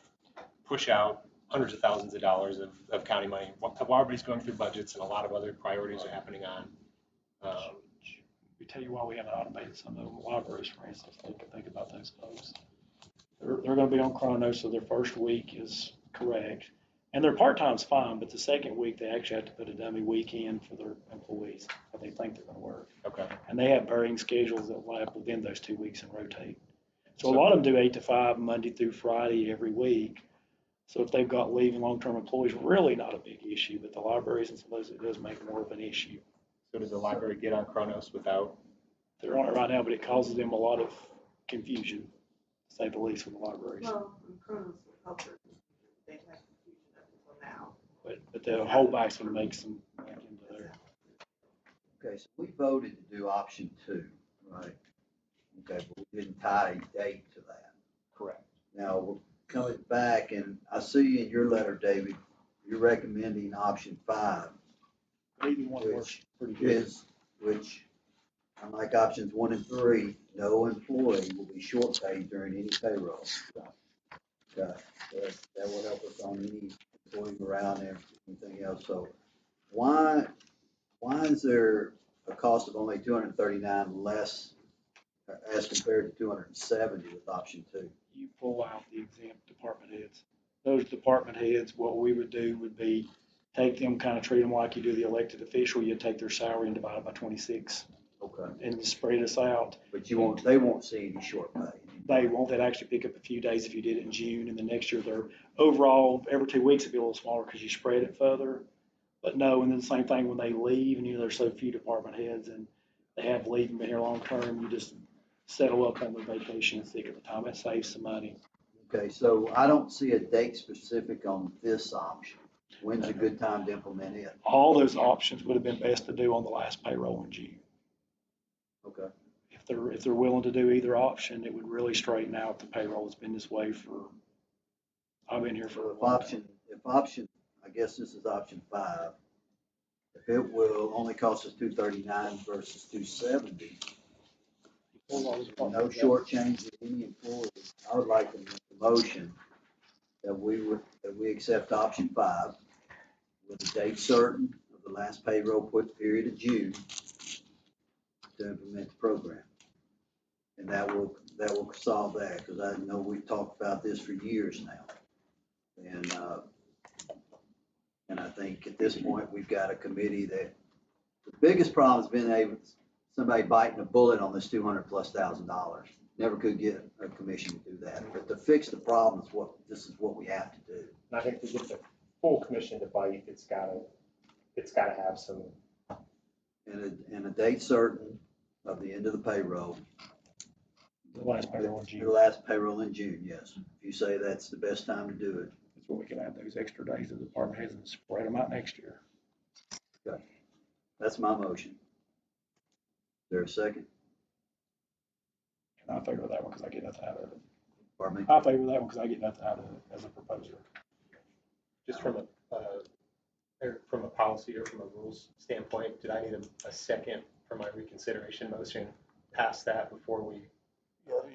push out hundreds of thousands of dollars of county money while everybody's going through budgets and a lot of other priorities are happening on. We tell you why we haven't automated some of the libraries, for instance. Think about those folks. They're going to be on Chronos, so their first week is correct. And their part-time's fine, but the second week, they actually have to put a dummy week in for their employees, what they think they're going to work. Okay. And they have varying schedules that lap within those 2 weeks and rotate. So a lot of them do 8 to 5, Monday through Friday every week. So if they've got leave and long-term employees, really not a big issue, but the libraries and some of those, it does make more of an issue. So does the library get on Chronos without? They're on it right now, but it causes them a lot of confusion, to say the least, with the libraries. Well, Kronos will help her. They've had confusion up until now. But the holdback's going to make some back into there. Okay, so we voted to do option 2, right? Okay, but we didn't tie a date to that. Correct. Now, we're coming back, and I see in your letter, David, you're recommending option 5, Either one works pretty good. which, unlike options 1 and 3, no employee will be short paid during any payroll. Okay, so that will help us on any employee morale and everything else. So why is there a cost of only 239 less as compared to 270 with option 2? You pull out the exempt department heads. Those department heads, what we would do would be take them, kind of treat them like you do the elected official. You take their salary and divide it by 26 Okay, and spread us out. but they won't see any short pay. They won't. They'd actually pick up a few days if you did it in June, and the next year they're overall every 2 weeks it'd be a little smaller because you spread it further. But no, and then the same thing when they leave, and there's so few department heads and they have leave and been here long term, you just settle up on the vacation and sick at the time. It saves some money. Okay, so I don't see a date specific on this option. When's a good time to implement it? All those options would have been best to do on the last payroll in June. Okay. If they're willing to do either option, it would really straighten out the payroll. It's been this way for, I've been here for So a long time. if option, I guess this is option 5, if it will only cost us 239 versus 270, no short change to any employee, I would like to make the motion that we accept option 5 with a date certain of the last payroll put period of June to implement the program. And that will solve that, because I know we've talked about this for years now. And I think at this point, we've got a committee that, the biggest problem has been somebody biting a bullet on this $200,000+. Never could get a commission to do that. But to fix the problem this is what we have to do. And I think to get the full commission to bite, it's gotta have some. And a date certain of the end of the payroll. The last payroll in The June. last payroll in June, yes. If you say that's the best time to do it. That's where we can add those extra days to the department heads and spread them out next year. Okay. That's my motion. Is there a second? And I favor that one because I get nothing out of it. Pardon me? I favor that one because I get nothing out of it as a proposer. Just from a policy or from a rules standpoint, did I need a second for my reconsideration motion past that before we?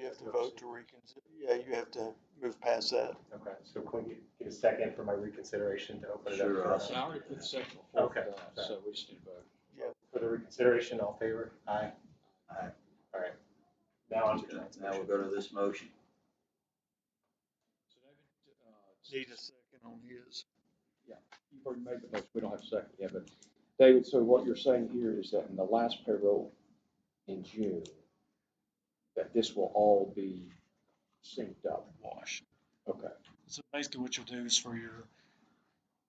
you have to vote to reconsider. Yeah, you have to move past that. Okay, so can we get a second for my reconsideration to open it up? Sure, for- I'll I already put the second before. Okay. So we just need to vote. For the reconsideration, all in favor? Aye. Aye. All right. Now on to John's Now we'll motion. go to this motion. So David, Need a second on his. you've already made the motion, we don't have a second yet, but David, so what you're saying here is that in the last payroll in June, that this will all be synced up? Wash. Okay. So basically what you'll do is for your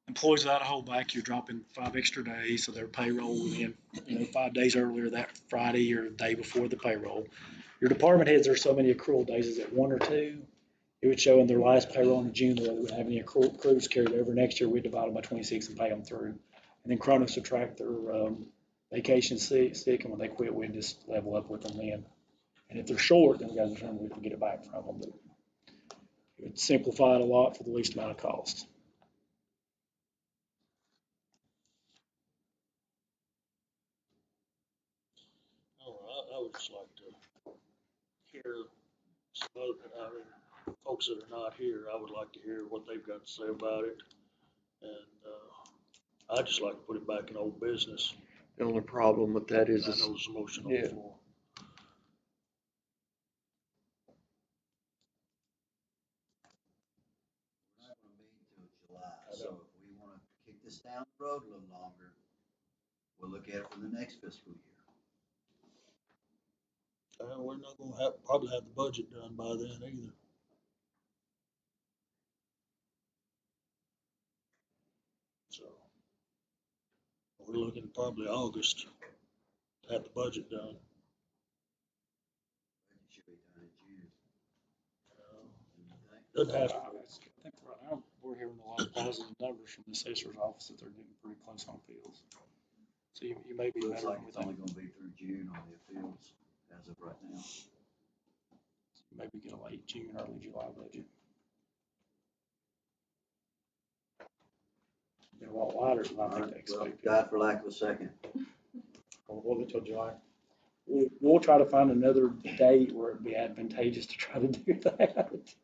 employees without a holdback, you're dropping 5 extra days, so their payroll will end, 5 days earlier that Friday or the day before the payroll. Your department heads are so many accrual days, is it 1 or 2? It would show in their last payroll in June, whether they would have any accruals carried over next year, we divide them by 26 and pay them through. And then Kronos will track their vacation sick, and when they quit, we just level up with them then. And if they're short, then we got to determine we can get it back from them. But it would simplify it a lot for the least amount of cost. I would just like to hear some other, folks that are not here, I would like to hear what they've got to say about it. And, I'd just like to put it back in old business. The only problem with that I is, know there's a motion on the Yeah. floor. We're not gonna meet until July, so if we wanna kick this down the road a little longer, we'll look at it for the next fiscal year. We're not gonna probably have the budget done by then either. So we're looking at probably August to have the budget done. It should be done in June. Doesn't have to. I think right now we're hearing a lot of positive numbers from the assessor's office that they're getting pretty close on appeals. So you may be Looks better like than we it's only think. gonna be through June on the appeals as of right now. Maybe get a late June, early July budget. Been a lot lighter than I think they Well, expected. God for lack of a second. We'll hold it till July. We'll try to find another date where it'd be advantageous to try to do that.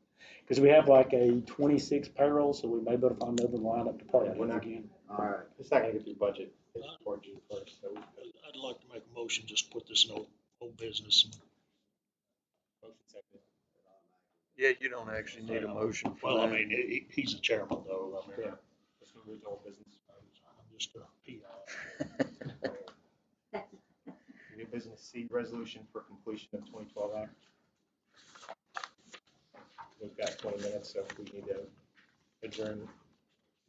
Because we have like a 26 payroll, so we may be able to find another lineup department heads again. All right. It's not gonna get through budget before June 1st, so. I'd like to make a motion, just put this in old business. Motion second. yeah, you don't actually need a motion for Well, I that. mean, he's the chairman though, I mean, Yeah. Let's move to old business. I'm just a peon. New business C, resolution for completion of 2012 act. We've got 20 minutes, so if we need to adjourn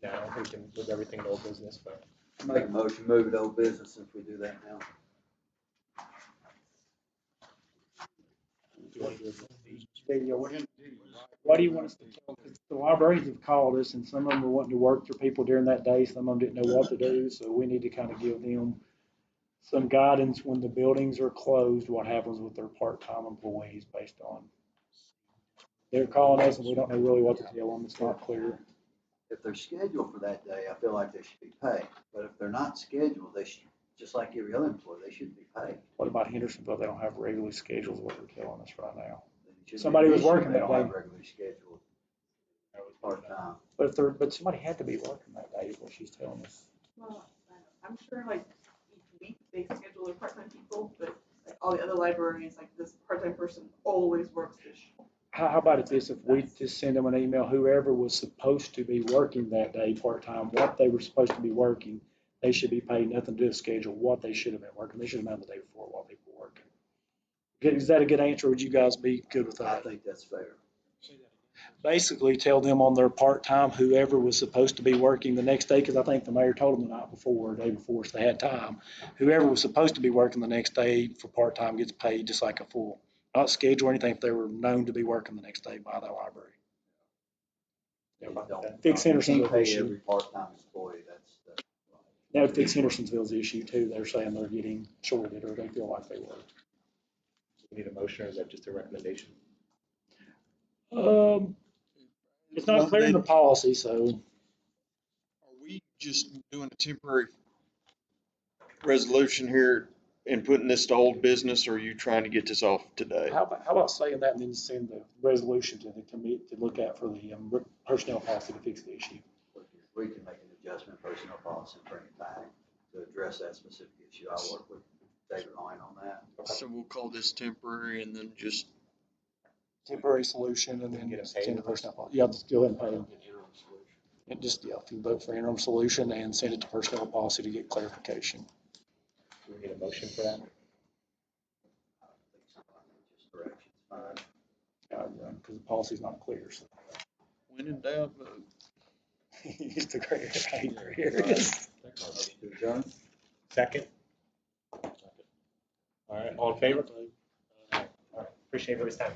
now, we can move everything to old business, but. Make a motion, move it to old business if we do that now. Do you want to do it? What do you want us to tell? Because the librarians have called us and some of them were wanting to work for people during that day. Some of them didn't know what to do. So we need to kind of give them some guidance when the buildings are closed, what happens with their part-time employees based on. They're calling us and we don't know really what to tell them. It's not clear. If they're scheduled for that day, I feel like they should be paid. But if they're not scheduled, they should, just like every other employee, they should be paid. What about Hendersonville? They don't have regularly scheduled, what they're telling us right now. They should be Somebody was issued, working they that don't have day. regularly scheduled part-time. But somebody had to be working that day is what she's telling us. Well, I'm sure like each week they schedule their part-time people, but like all the other librarians, like this part-time person always works this. How about this, if we just send them an email, whoever was supposed to be working that day part-time, what they were supposed to be working, they should be paid, nothing to do with schedule, what they should have been working. They should have known the day before while people were working. Is that a good answer? Would you guys be good with I that? think that's fair. Basically, tell them on their part-time, whoever was supposed to be working the next day, because I think the mayor told them the night before, or the day before, so they had time. Whoever was supposed to be working the next day for part-time gets paid just like a full, not schedule or anything if they were known to be working the next day by the library. Fix Hendersonville's Pay issue. every part-time employee, that's. That would fix Hendersonville's issue too. They're saying they're getting shorted or they feel like they were. We need a motion, or is that just a recommendation? It's not clear in the policy, so. Are we just doing a temporary resolution here and putting this to old business, or are you trying to get this off today? How about saying that and then send the resolution to the committee to look at for the personnel policy to fix the issue? We can make an adjustment, personnel policy, and bring it back to address that specific issue. I'll work with David Ryan on that. So we'll call this temporary and then just, Temporary solution and then Get it send paid. the personnel policy. Yeah, just go ahead and pay them. And just, yeah, if you vote for interim solution and send it to personnel policy to get clarification. Do we need a motion for that? I think just direction's fine. Because the policy's not clear, so. when in doubt, vote. He's the great hater here. Motion to adjourn? Second? All right, all in favor? All right, appreciate everybody's time.